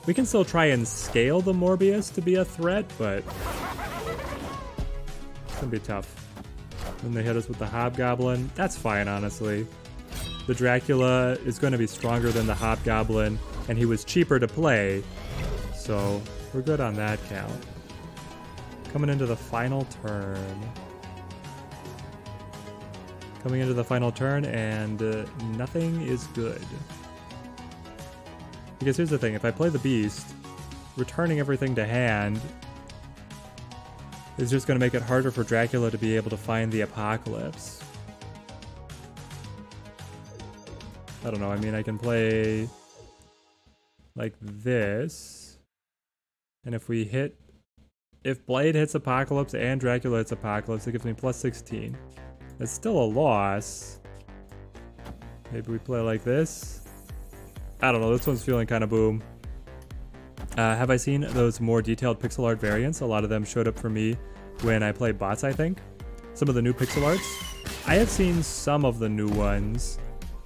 Speaker 1: We can still try and scale the Morbius to be a threat, but it's gonna be tough. Then they hit us with the Hobgoblin. That's fine, honestly. The Dracula is going to be stronger than the Hobgoblin, and he was cheaper to play, so we're good on that count. Coming into the final turn. Coming into the final turn, and nothing is good. Because here's the thing, if I play the Beast, returning everything to hand is just going to make it harder for Dracula to be able to find the Apocalypse. I don't know, I mean, I can play like this, and if Blade hits Apocalypse and Dracula hits Apocalypse, it gives me plus 16. That's still a loss. Maybe we play like this. I don't know, this one's feeling kind of boom. Have I seen those more detailed pixel art variants? A lot of them showed up for me when I played bots, I think. Some of the new pixel arts. I have seen some of the new ones.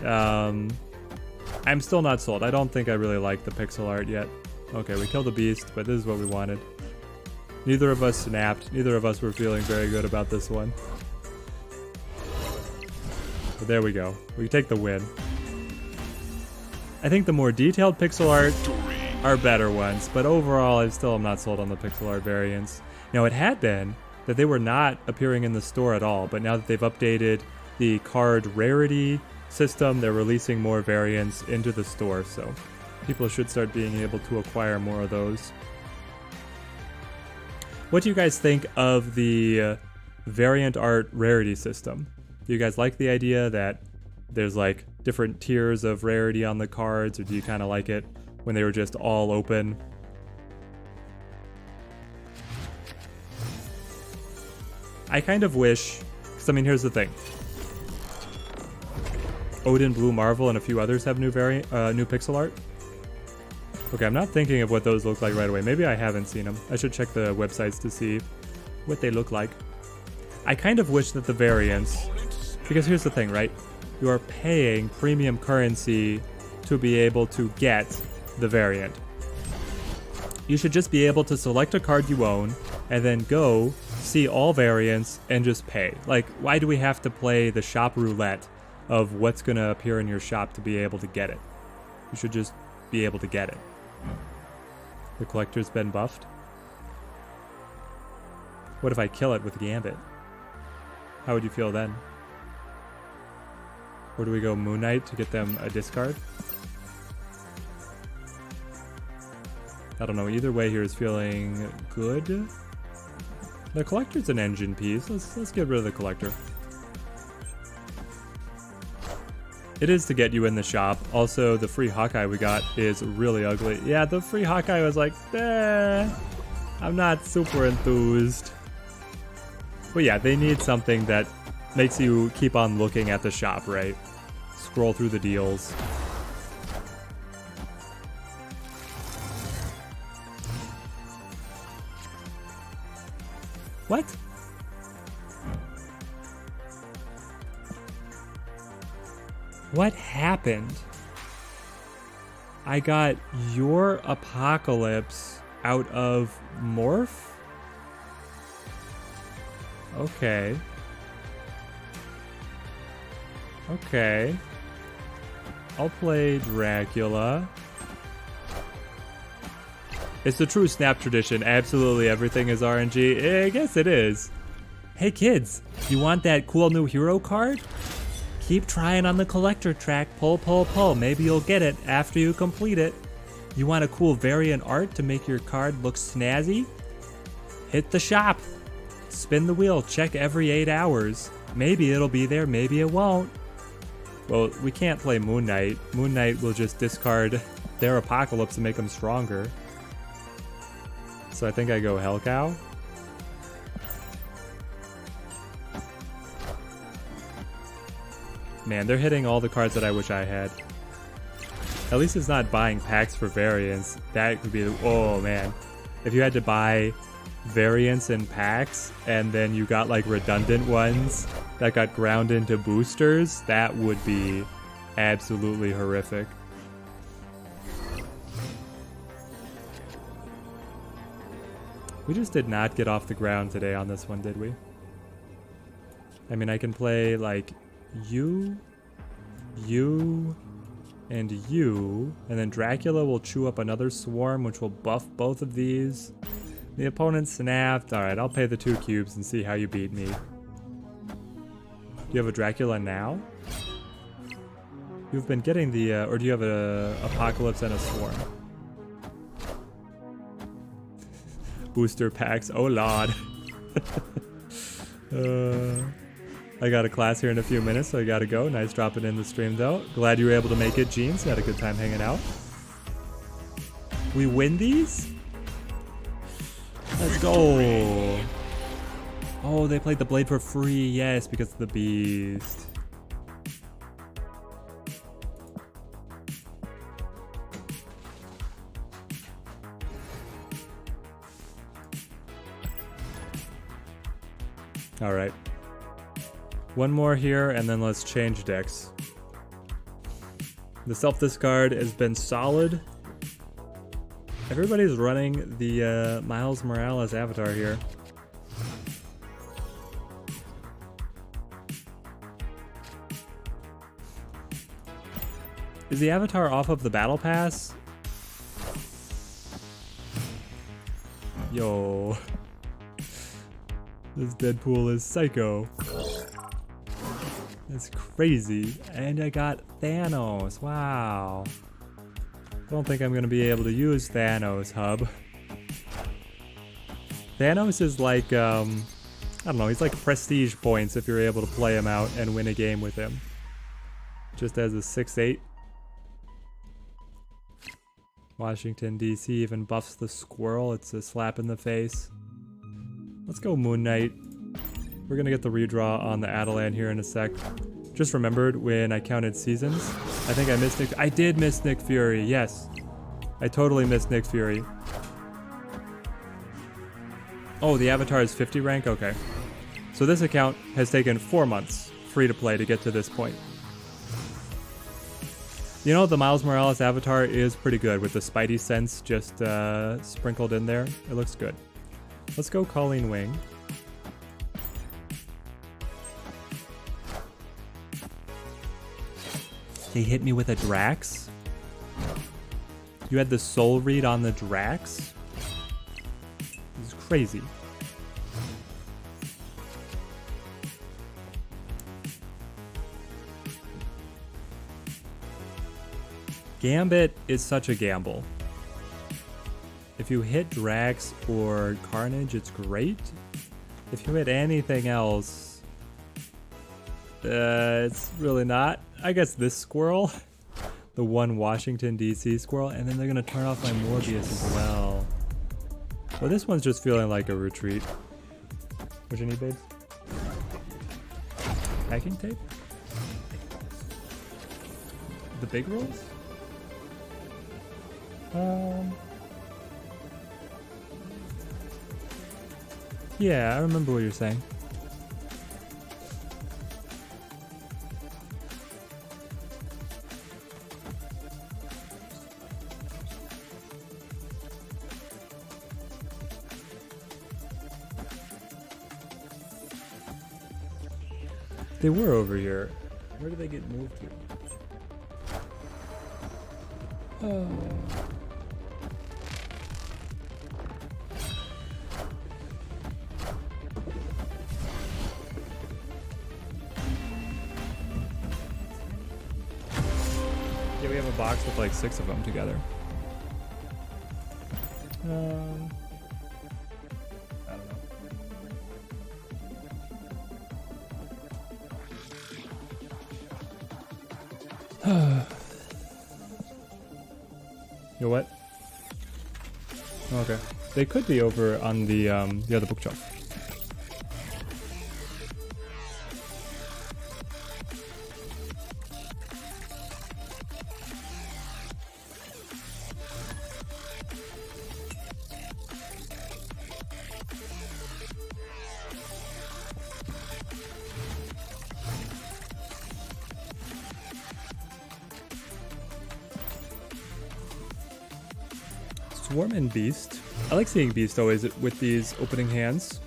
Speaker 1: I'm still not sold. I don't think I really like the pixel art yet. Okay, we killed the Beast, but this is what we wanted. Neither of us snapped. Neither of us were feeling very good about this one. But there we go. We take the win. I think the more detailed pixel art are better ones, but overall I still am not sold on the pixel art variants. Now it had been that they were not appearing in the store at all, but now that they've updated the card rarity system, they're releasing more variants into the store, so people should start being able to acquire more of those. What do you guys think of the variant art rarity system? Do you guys like the idea that there's like different tiers of rarity on the cards, or do you kind of like it when they were just all open? I kind of wish, because I mean, here's the thing. Odin, Blue Marvel, and a few others have new pixel art. Okay, I'm not thinking of what those look like right away. Maybe I haven't seen them. I should check the websites to see what they look like. I kind of wish that the variants, because here's the thing, right? You are paying premium currency to be able to get the variant. You should just be able to select a card you own and then go see all variants and just pay. Like, why do we have to play the shop roulette of what's going to appear in your shop to be able to get it? You should just be able to get it. The collector's been buffed. What if I kill it with Gambit? How would you feel then? Or do we go Moon Knight to get them a discard? I don't know. Either way here is feeling good. The collector's an engine piece. Let's get rid of the collector. It is to get you in the shop. Also, the free Hawkeye we got is really ugly. Yeah, the free Hawkeye was like, I'm not super enthused. But yeah, they need something that makes you keep on looking at the shop, right? Scroll through the deals. What? What happened? I got your Apocalypse out of Morph? Okay. Okay. I'll play Dracula. It's the true Snap tradition. Absolutely everything is RNG. I guess it is. Hey kids, you want that cool new hero card? Keep trying on the collector track. Pull, pull, pull. Maybe you'll get it after you complete it. You want a cool variant art to make your card look snazzy? Hit the shop. Spin the wheel. Check every 8 hours. Maybe it'll be there, maybe it won't. Well, we can't play Moon Knight. Moon Knight will just discard their Apocalypse and make them stronger. So I think I go Hellcow. Man, they're hitting all the cards that I wish I had. At least it's not buying packs for variants. That could be, oh man. If you had to buy variants and packs and then you got like redundant ones that got ground into boosters, that would be absolutely horrific. We just did not get off the ground today on this one, did we? I mean, I can play like you, and you, and then Dracula will chew up another swarm, which will buff both of these. The opponent snapped. Alright, I'll pay the 2 cubes and see how you beat me. Do you have a Dracula now? You've been getting the, or do you have a Apocalypse and a Swarm? Booster packs, oh lord. I got a class here in a few minutes, so I gotta go. Nice dropping in the stream though. Glad you were able to make it, Jeans. Had a good time hanging out. We win these? Let's go. Oh, they played the blade for free. Yes, because of the beast. All right. One more here, and then let's change decks. The self-discard has been solid. Everybody's running the Miles Morales avatar here. Is the avatar off of the battle pass? Yo. This Deadpool is psycho. That's crazy. And I got Thanos. Wow. Don't think I'm gonna be able to use Thanos, hub. Thanos is like, I don't know, he's like prestige points if you're able to play him out and win a game with him. Just as a 6/8. Washington, D.C. even buffs the squirrel. It's a slap in the face. Let's go Moon Knight. We're gonna get the redraw on the Adelan here in a sec. Just remembered when I counted seasons. I think I missed Nick. I did miss Nick Fury, yes. I totally missed Nick Fury. Oh, the avatar is 50 rank? Okay. So this account has taken 4 months free to play to get to this point. You know, the Miles Morales avatar is pretty good with the Spidey sense just sprinkled in there. It looks good. Let's go Colleen Wing. They hit me with a Drax. You had the soul read on the Drax? This is crazy. Gambit is such a gamble. If you hit Drax or Carnage, it's great. If you hit anything else, it's really not. I guess this squirrel, the one Washington, D.C. squirrel, and then they're gonna turn off my Morbius as well. Well, this one's just feeling like a retreat. What you need, babes? Packing tape? The big rolls? Yeah, I remember what you're saying. They were over here. Where did they get moved to? Oh. Yeah, we have a box with like 6 of them together. I don't know. You know what? Okay. They could be over on the other bookshelf. Swarm and Beast. I like seeing Beast always with these opening hands.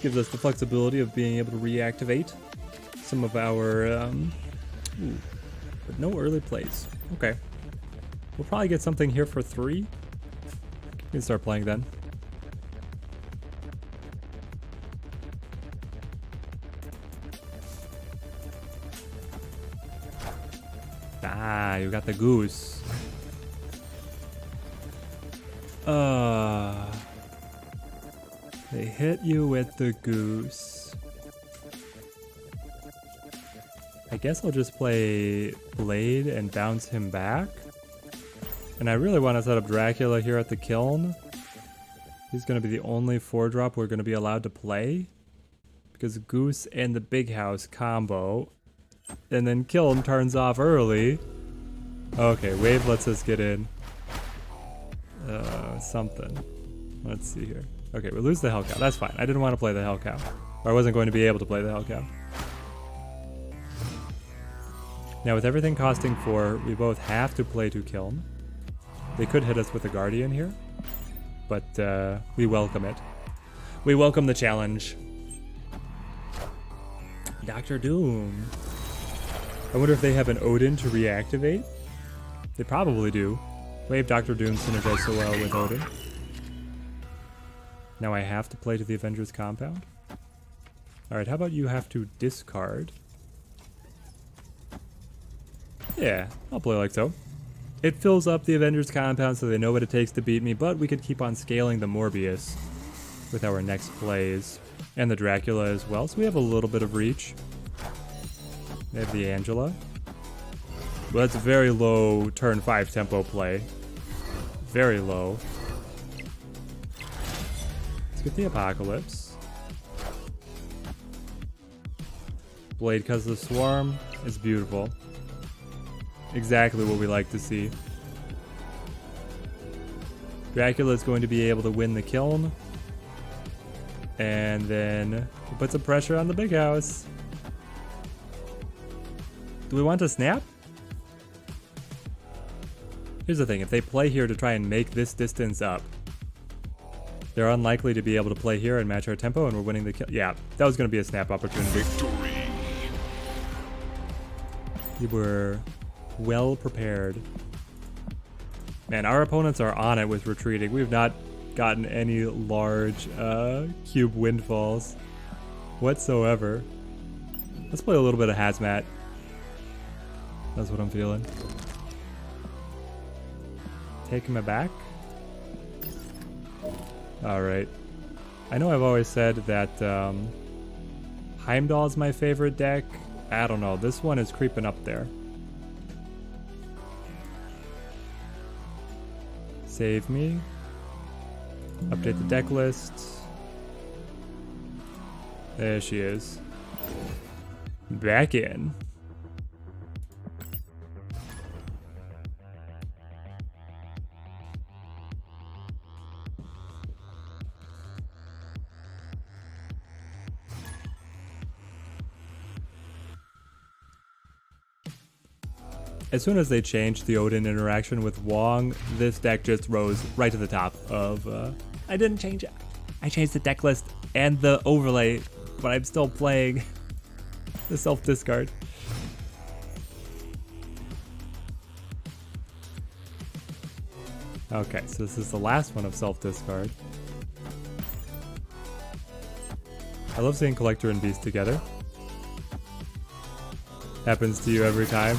Speaker 1: Gives us the flexibility of being able to reactivate some of our, but no early plays. Okay. We'll probably get something here for 3. We can start playing then. Ah, you got the goose. They hit you with the goose. I guess I'll just play Blade and bounce him back. And I really want to set up Dracula here at the kiln. He's going to be the only 4-drop we're going to be allowed to play. Because Goose and the Big House combo. And then Kiln turns off early. Okay, Wave lets us get in. Something. Let's see here. Okay, we lose the Hell Cow. That's fine. I didn't want to play the Hell Cow. Or I wasn't going to be able to play the Hell Cow. Now with everything costing 4, we both have to play to Kiln. They could hit us with a Guardian here. But we welcome it. We welcome the challenge. Dr. Doom. I wonder if they have an Odin to reactivate? They probably do. Wave Dr. Doom synergized so well with Odin. Now I have to play to the Avengers compound. Alright, how about you have to discard? Yeah, I'll play like so. It fills up the Avengers compound so they know what it takes to beat me, but we could keep on scaling the Morbius with our next plays. And the Dracula as well, so we have a little bit of reach. We have the Angela. Well, that's a very low turn 5 tempo play. Very low. Let's get the Apocalypse. Blade because the Swarm is beautiful. Exactly what we like to see. Dracula is going to be able to win the Kiln. And then we put some pressure on the Big House. Do we want to snap? Here's the thing, if they play here to try and make this distance up, they're unlikely to be able to play here and match our tempo, and we're winning the kill. Yeah, that was going to be a snap opportunity.
Speaker 2: Victory.
Speaker 1: We were well prepared. Man, our opponents are on it with retreating. We have not gotten any large cube windfalls whatsoever. Let's play a little bit of Hazmat. That's what I'm feeling. Taking my back. Alright. I know I've always said that Heimdall is my favorite deck. I don't know. This one is creeping up there. Save me. Update the deck list. There she is. Back in. As soon as they changed the Odin interaction with Wong, this deck just rose right to the top of... I didn't change it. I changed the deck list and the overlay, but I'm still playing. The self-discard. Okay, so this is the last one of self-discard. I love seeing Collector and Beast together. Happens to you every time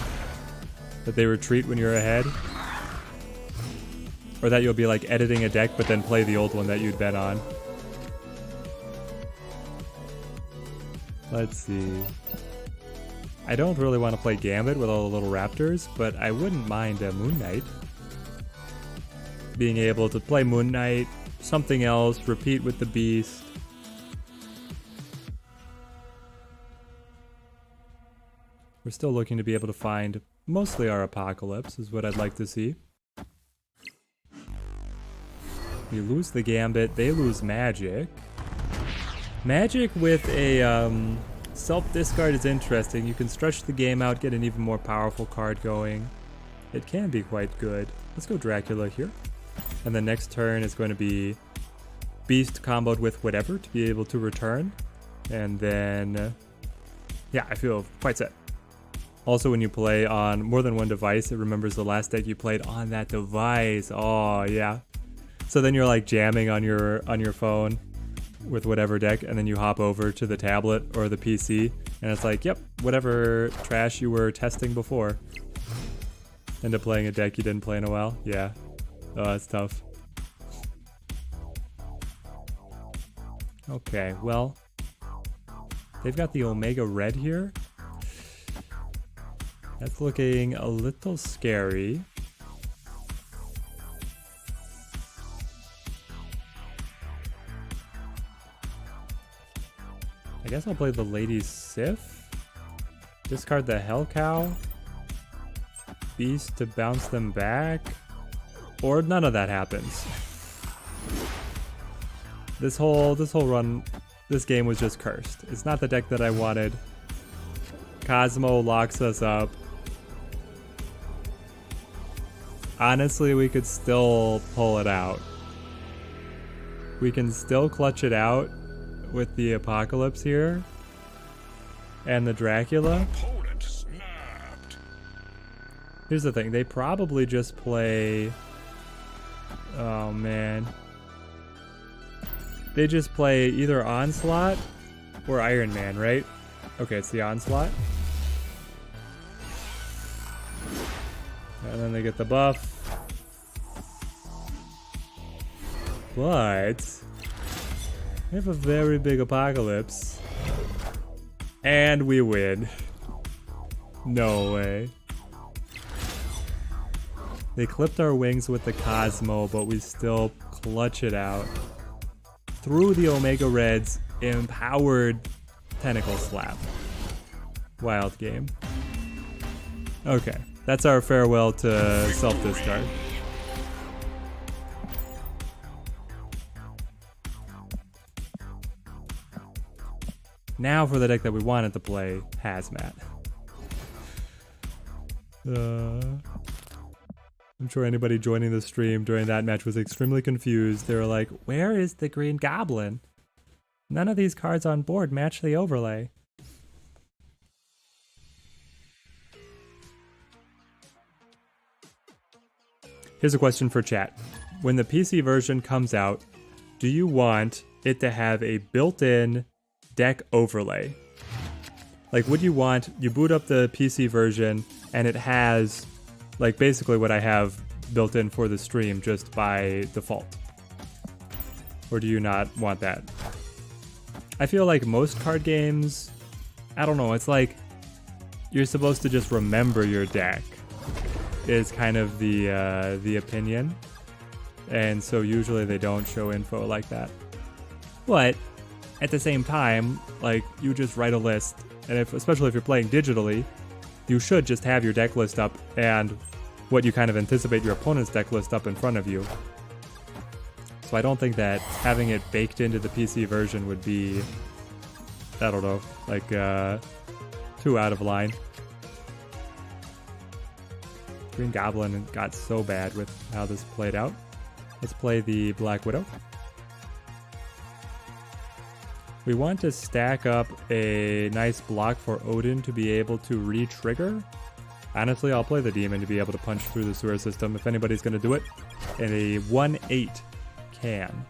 Speaker 1: that they retreat when you're ahead. Or that you'll be like editing a deck but then play the old one that you'd bet on. Let's see. I don't really want to play Gambit with all the little raptors, but I wouldn't mind a Moon Knight. Being able to play Moon Knight, something else, repeat with the Beast. We're still looking to be able to find mostly our Apocalypse is what I'd like to see. We lose the Gambit, they lose Magic. Magic with a self-discard is interesting. You can stretch the game out, get an even more powerful card going. It can be quite good. Let's go Dracula here. And the next turn is going to be Beast comboed with whatever to be able to return. And then, yeah, I feel quite set. Also, when you play on more than one device, it remembers the last deck you played on that device. Oh, yeah. So then you're like jamming on your phone with whatever deck, and then you hop over to the tablet or the PC, and it's like, yep, whatever trash you were testing before. End up playing a deck you didn't play in a while. Yeah. Oh, that's tough. Okay, well, they've got the Omega Red here. That's looking a little scary. I guess I'll play the Lady Sif. Discard the Hell Cow. Beast to bounce them back. Or none of that happens. This whole run, this game was just cursed. It's not the deck that I wanted. Cosmo locks us up. Honestly, we could still pull it out. We can still clutch it out with the Apocalypse here. And the Dracula.
Speaker 2: Opponent snapped.
Speaker 1: Here's the thing, they probably just play... Oh man. They just play either Onslaught or Iron Man, right? Okay, it's the Onslaught. And then they get the buff. But we have a very big Apocalypse. And we win. No way. They clipped our wings with the Cosmo, but we still clutch it out. Through the Omega Red's empowered Tentacle Slap. Wild game. Okay, that's our farewell to self-discard. Now for the deck that we wanted to play, Hazmat. I'm sure anybody joining the stream during that match was extremely confused. They were like, where is the Green Goblin? None of these cards on board match the overlay. Here's a question for chat. When the PC version comes out, do you want it to have a built-in deck overlay? Like, would you want, you boot up the PC version and it has like basically what I have built in for the stream just by default? Or do you not want that? I feel like most card games, I don't know, it's like you're supposed to just remember your deck is kind of the opinion. And so usually they don't show info like that. But at the same time, like, you just write a list, and especially if you're playing digitally, you should just have your deck list up and what you kind of anticipate your opponent's deck list up in front of you. So I don't think that having it baked into the PC version would be, I don't know, like too out of line. Green Goblin got so bad with how this played out. Let's play the Black Widow. We want to stack up a nice block for Odin to be able to re-trigger. Honestly, I'll play the demon to be able to punch through the sewer system if anybody's going to do it. And a 1/8 can.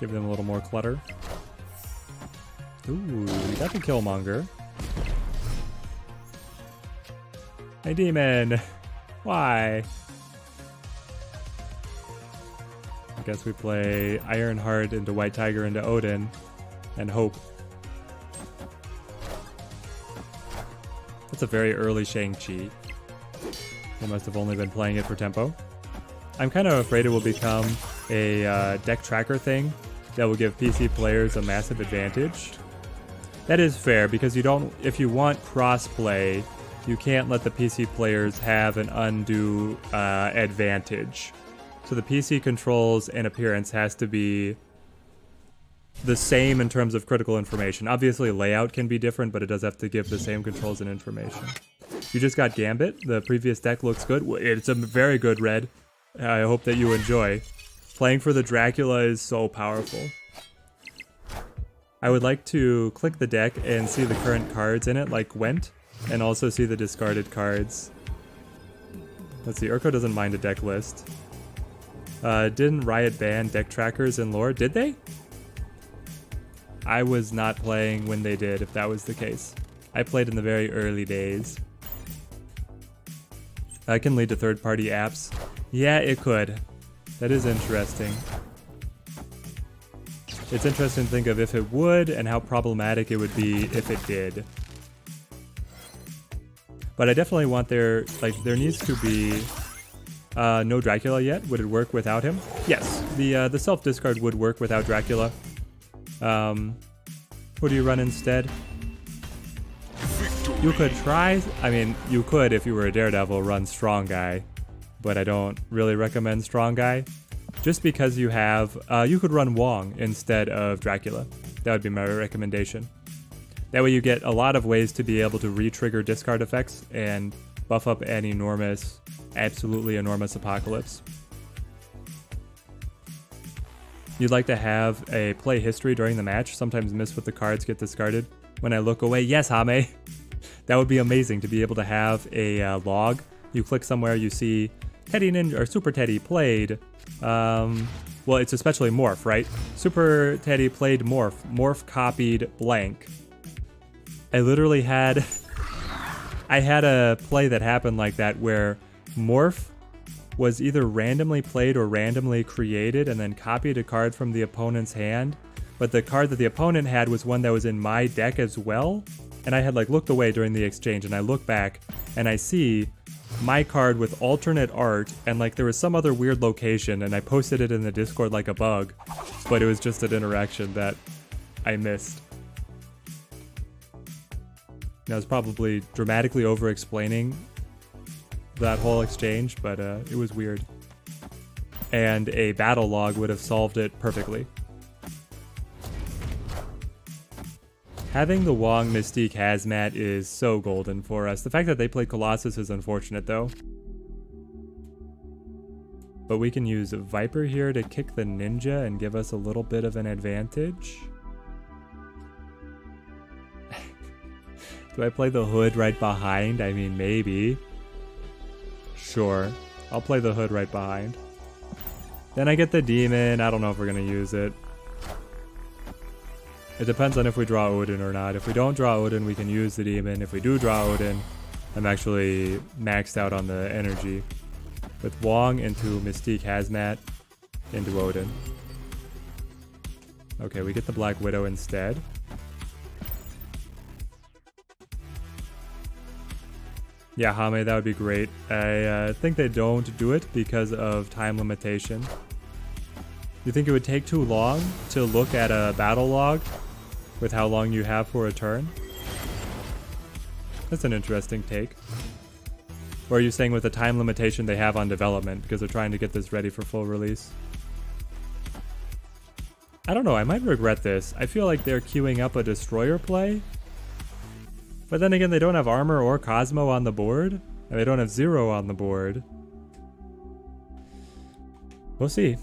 Speaker 1: Give them a little more clutter. Ooh, we got the Killmonger. Hey, demon. Why? I guess we play Ironheart into White Tiger into Odin and hope. That's a very early Shang-Chi. They must have only been playing it for tempo. I'm kind of afraid it will become a deck tracker thing that will give PC players a massive advantage. That is fair, because you don't, if you want cross-play, you can't let the PC players have an undue advantage. So the PC controls and appearance has to be the same in terms of critical information. Obviously layout can be different, but it does have to give the same controls and information. You just got Gambit. The previous deck looks good. It's a very good red. I hope that you enjoy. Playing for the Dracula is so powerful. I would like to click the deck and see the current cards in it, like Gwent, and also see the discarded cards. Let's see, Urko doesn't mind a deck list. Didn't Riot ban deck trackers in lore? Did they? I was not playing when they did, if that was the case. I played in the very early days. That can lead to third-party apps. Yeah, it could. That is interesting. It's interesting to think of if it would and how problematic it would be if it did. But I definitely want there needs to be no Dracula yet. Would it work without him? Yes, the self-discard would work without Dracula. Who do you run instead? You could try, I mean, you could, if you were a Daredevil, run Strong Guy, but I don't really recommend Strong Guy. Just because you have, you could run Wong instead of Dracula. That would be my recommendation. That way you get a lot of ways to be able to re-trigger discard effects and buff up an enormous, absolutely enormous apocalypse. You'd like to have a play history during the match, sometimes miss what the cards get discarded. When I look away, yes, Hame. That would be amazing to be able to have a log. You click somewhere, you see Teddy Ninja or Super Teddy played. Well, it's especially Morph, right? Super Teddy played Morph. Morph copied blank. I literally had I had a play that happened like that where Morph was either randomly played or randomly created and then copied a card from the opponent's hand, but the card that the opponent had was one that was in my deck as well, and I had looked away during the exchange, and I look back and I see my card with alternate art, and there was some other weird location, and I posted it in the Discord like a bug, but it was just an interaction that I missed. I was probably dramatically over-explaining that whole exchange, but it was weird. And a battle log would have solved it perfectly. Having the Wong Mystique Hazmat is so golden for us. The fact that they played Colossus is unfortunate though. But we can use Viper here to kick the ninja and give us a little bit of an advantage. Do I play the Hood right behind? I mean, maybe. Sure, I'll play the Hood right behind. Then I get the Demon. I don't know if we're gonna use it. It depends on if we draw Odin or not. If we don't draw Odin, we can use the Demon. If we do draw Odin, I'm actually maxed out on the energy. With Wong into Mystique Hazmat into Odin. Okay, we get the Black Widow instead. Yeah, Hame, that would be great. I think they don't do it because of time limitation. You think it would take too long to look at a battle log with how long you have for a turn? That's an interesting take. Or are you saying with the time limitation they have on development because they're trying to get this ready for full release? I don't know, I might regret this. I feel like they're queuing up a destroyer play. But then again, they don't have armor or Cosmo on the board. And they don't have Zero on the board. We'll see.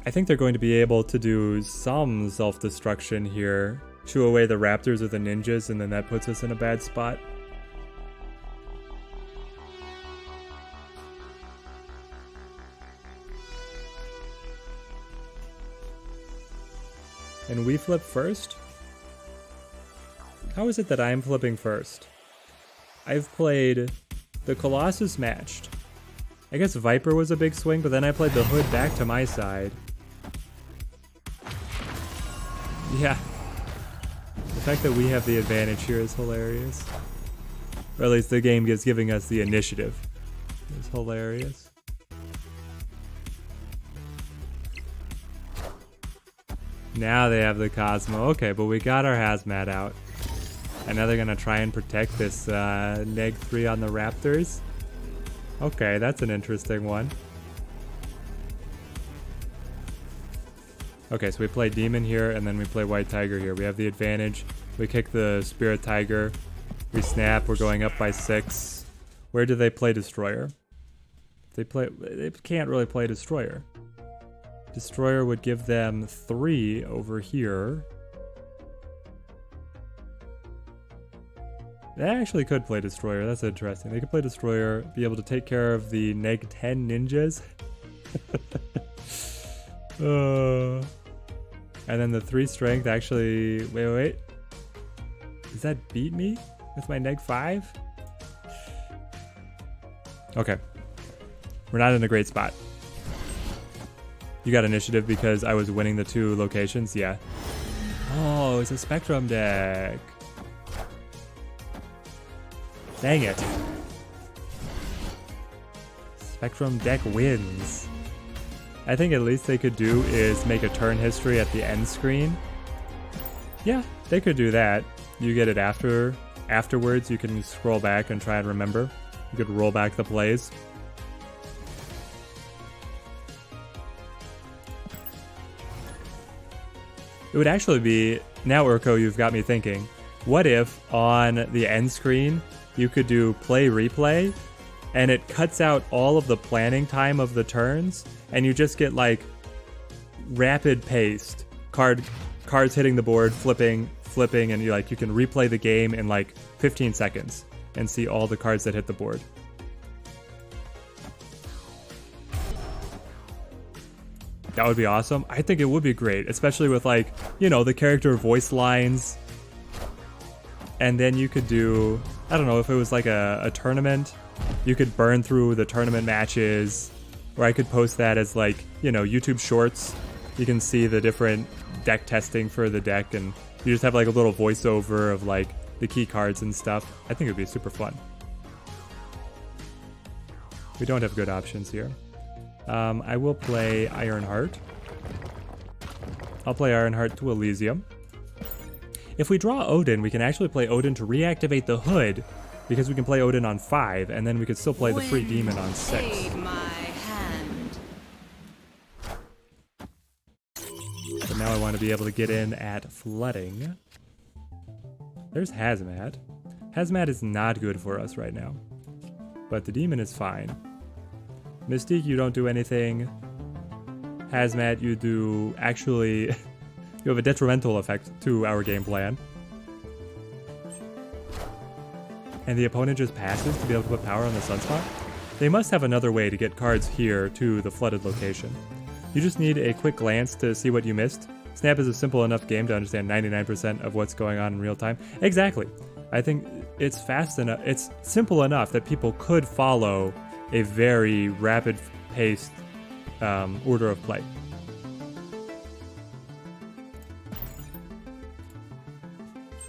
Speaker 1: I think they're going to be able to do some self-destruction here. Shoo away the raptors or the ninjas, and then that puts us in a bad spot. And we flip first? How is it that I'm flipping first? I've played the Colossus matched. I guess Viper was a big swing, but then I played the Hood back to my side. Yeah. The fact that we have the advantage here is hilarious. Or at least the game is giving us the initiative. It's hilarious. Now they have the Cosmo. Okay, but we got our Hazmat out. And now they're gonna try and protect this neg 3 on the Raptors. Okay, that's an interesting one. Okay, so we play Demon here, and then we play White Tiger here. We have the advantage. We kick the Spirit Tiger. We snap. We're going up by 6. Where do they play Destroyer? They can't really play Destroyer. Destroyer would give them 3 over here. They actually could play Destroyer. That's interesting. They could play Destroyer, be able to take care of the neg 10 ninjas. And then the 3 strength actually... Wait. Does that beat me with my neg 5? Okay. We're not in a great spot. You got initiative because I was winning the 2 locations? Yeah. Oh, it's a Spectrum deck. Dang it. Spectrum deck wins. I think at least they could do is make a turn history at the end screen. Yeah, they could do that. You get it afterwards. You can scroll back and try and remember. You could roll back the plays. It would actually be, now Urko, you've got me thinking, what if on the end screen you could do play replay and it cuts out all of the planning time of the turns and you just get like rapid paced cards hitting the board, flipping, and you can replay the game in like 15 seconds and see all the cards that hit the board. That would be awesome. I think it would be great, especially with like, the character voice lines. And then you could do, I don't know, if it was like a tournament, you could burn through the tournament matches, or I could post that as like, YouTube shorts. You can see the different deck testing for the deck, and you just have like a little voiceover of like the key cards and stuff. I think it would be super fun. We don't have good options here. I will play Ironheart. I'll play Ironheart to Elysium. If we draw Odin, we can actually play Odin to reactivate the Hood, because we can play Odin on 5, and then we could still play the free Demon on 6. So now I want to be able to get in at Flooding. There's Hazmat. Hazmat is not good for us right now, but the Demon is fine. Mystique, you don't do anything. Hazmat, you do actually... you have a detrimental effect to our game plan. And the opponent just passes to be able to put power on the Sunspot? They must have another way to get cards here to the flooded location. You just need a quick glance to see what you missed. Snap is a simple enough game to understand 99% of what's going on in real time. Exactly. I think it's fast enough, it's simple enough that people could follow a very rapid-paced order of play.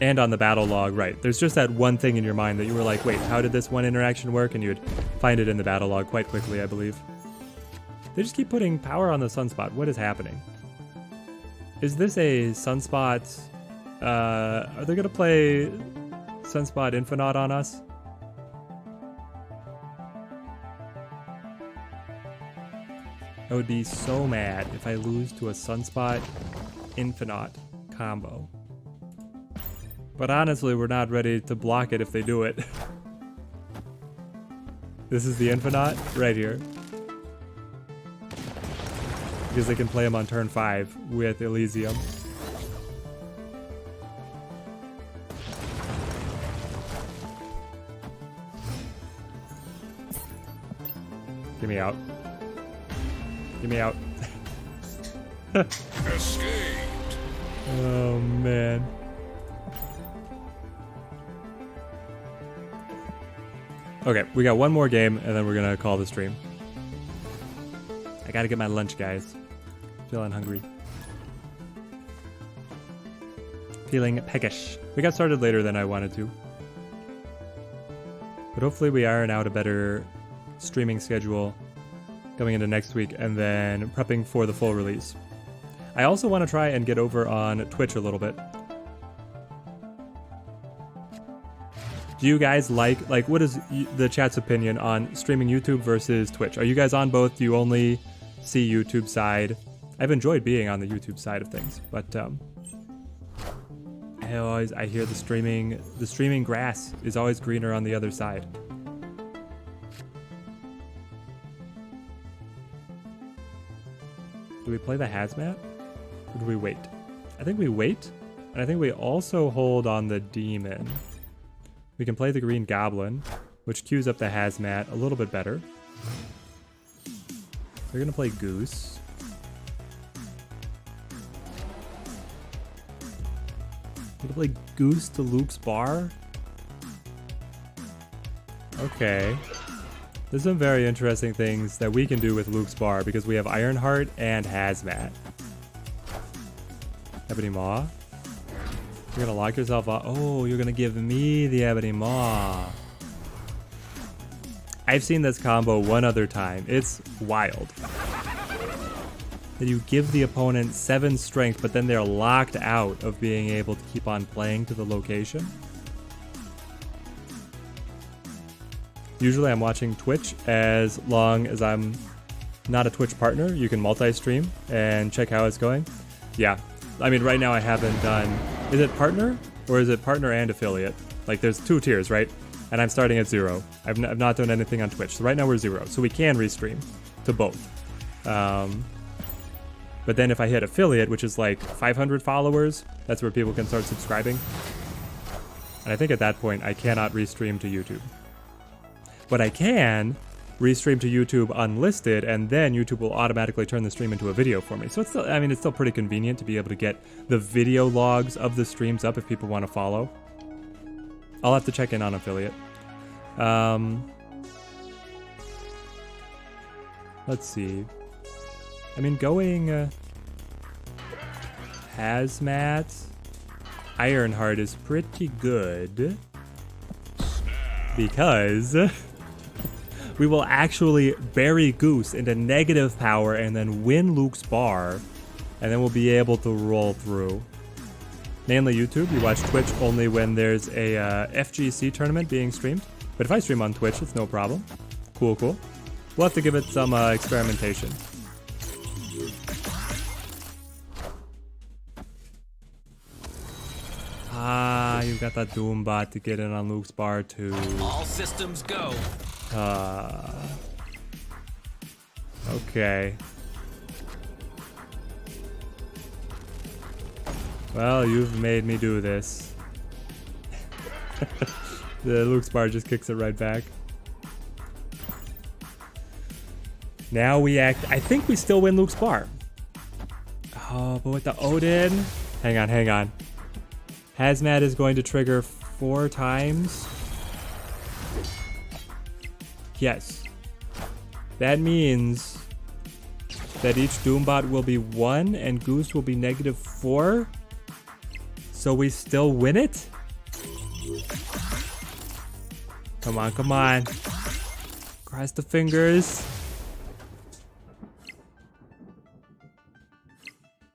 Speaker 1: And on the battle log, right, there's just that one thing in your mind that you were like, wait, how did this one interaction work? And you would find it in the battle log quite quickly, I believe. They just keep putting power on the Sunspot. What is happening? Is this a Sunspot... are they going to play Sunspot Infinite on us? I would be so mad if I lose to a Sunspot Infinite combo. But honestly, we're not ready to block it if they do it. This is the Infinite right here. because they can play him on turn 5 with Elysium. Get me out. Get me out.
Speaker 2: Escaped.
Speaker 1: Oh, man. Okay, we got one more game, and then we're gonna call the stream. I gotta get my lunch, guys. Feeling hungry. Feeling peckish. We got started later than I wanted to. But hopefully we iron out a better streaming schedule coming into next week, and then prepping for the full release. I also want to try and get over on Twitch a little bit. Do you guys like what is the chat's opinion on streaming YouTube versus Twitch? Are you guys on both? Do you only see YouTube side? I've enjoyed being on the YouTube side of things, but I hear the streaming grass is always greener on the other side. Do we play the Hazmat? Or do we wait? I think we wait, and I think we also hold on the Demon. We can play the Green Goblin, which queues up the Hazmat a little bit better. We're gonna play Goose. We're gonna play Goose to Luke's Bar. Okay. There's some very interesting things that we can do with Luke's Bar because we have Ironheart and Hazmat. Ebony Maw. You're gonna lock yourself off. Oh, you're gonna give me the Ebony Maw. I've seen this combo one other time. It's wild. That you give the opponent 7 strength, but then they're locked out of being able to keep on playing to the location. Usually I'm watching Twitch as long as I'm not a Twitch partner. You can multi-stream and check how it's going. Yeah, I mean right now I haven't done... Is it partner or is it partner and affiliate? Like there's 2 tiers, right? And I'm starting at 0. I've not done anything on Twitch. So right now we're 0. So we can restream to both. But then if I hit affiliate, which is like 500 followers, that's where people can start subscribing. And I think at that point I cannot restream to YouTube. But I can restream to YouTube unlisted, and then YouTube will automatically turn the stream into a video for me. So it's still, I mean, it's still pretty convenient to be able to get the video logs of the streams up if people want to follow. I'll have to check in on affiliate. Let's see. I mean, going Hazmat, Ironheart is pretty good because we will actually bury Goose into negative power and then win Luke's Bar, and then we'll be able to roll through. Mainly YouTube. You watch Twitch only when there's a FGC tournament being streamed. But if I stream on Twitch, it's no problem. Cool, cool. We'll have to give it some experimentation. Ah, you got that Doombot to get in on Luke's Bar too.
Speaker 4: All systems go.
Speaker 1: Okay. Well, you've made me do this. The Luke's Bar just kicks it right back. Now we act... I think we still win Luke's Bar. Oh, but with the Odin... Hang on, hang on. Hazmat is going to trigger 4 times. Yes. That means that each Doombot will be 1 and Goose will be -4. So we still win it? Come on, come on. Cross the fingers.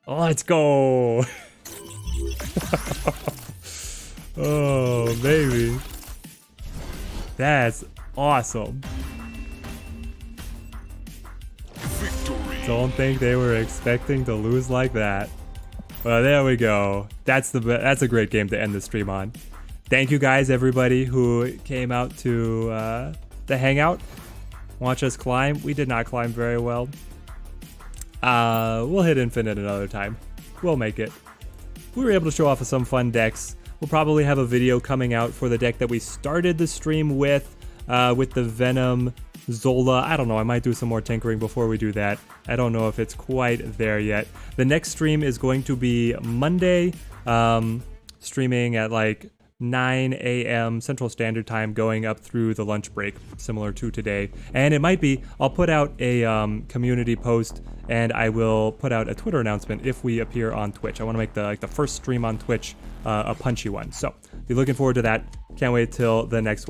Speaker 1: Let's go. Oh, baby. That's awesome.
Speaker 2: Victory.
Speaker 1: Don't think they were expecting to lose like that. Well, there we go. That's a great game to end the stream on. Thank you guys, everybody who came out to the hangout. Watch us climb. We did not climb very well. We'll hit infinite another time. We'll make it. We were able to show off some fun decks. We'll probably have a video coming out for the deck that we started the stream with the Venom-Zola. I don't know, I might do some more tinkering before we do that. I don't know if it's quite there yet. The next stream is going to be Monday, streaming at like 9 a.m. Central Standard Time going up through the lunch break, similar to today. And it might be, I'll put out a community post and I will put out a Twitter announcement if we appear on Twitch. I want to make the first stream on Twitch a punchy one. So be looking forward to that. Can't wait till the next one.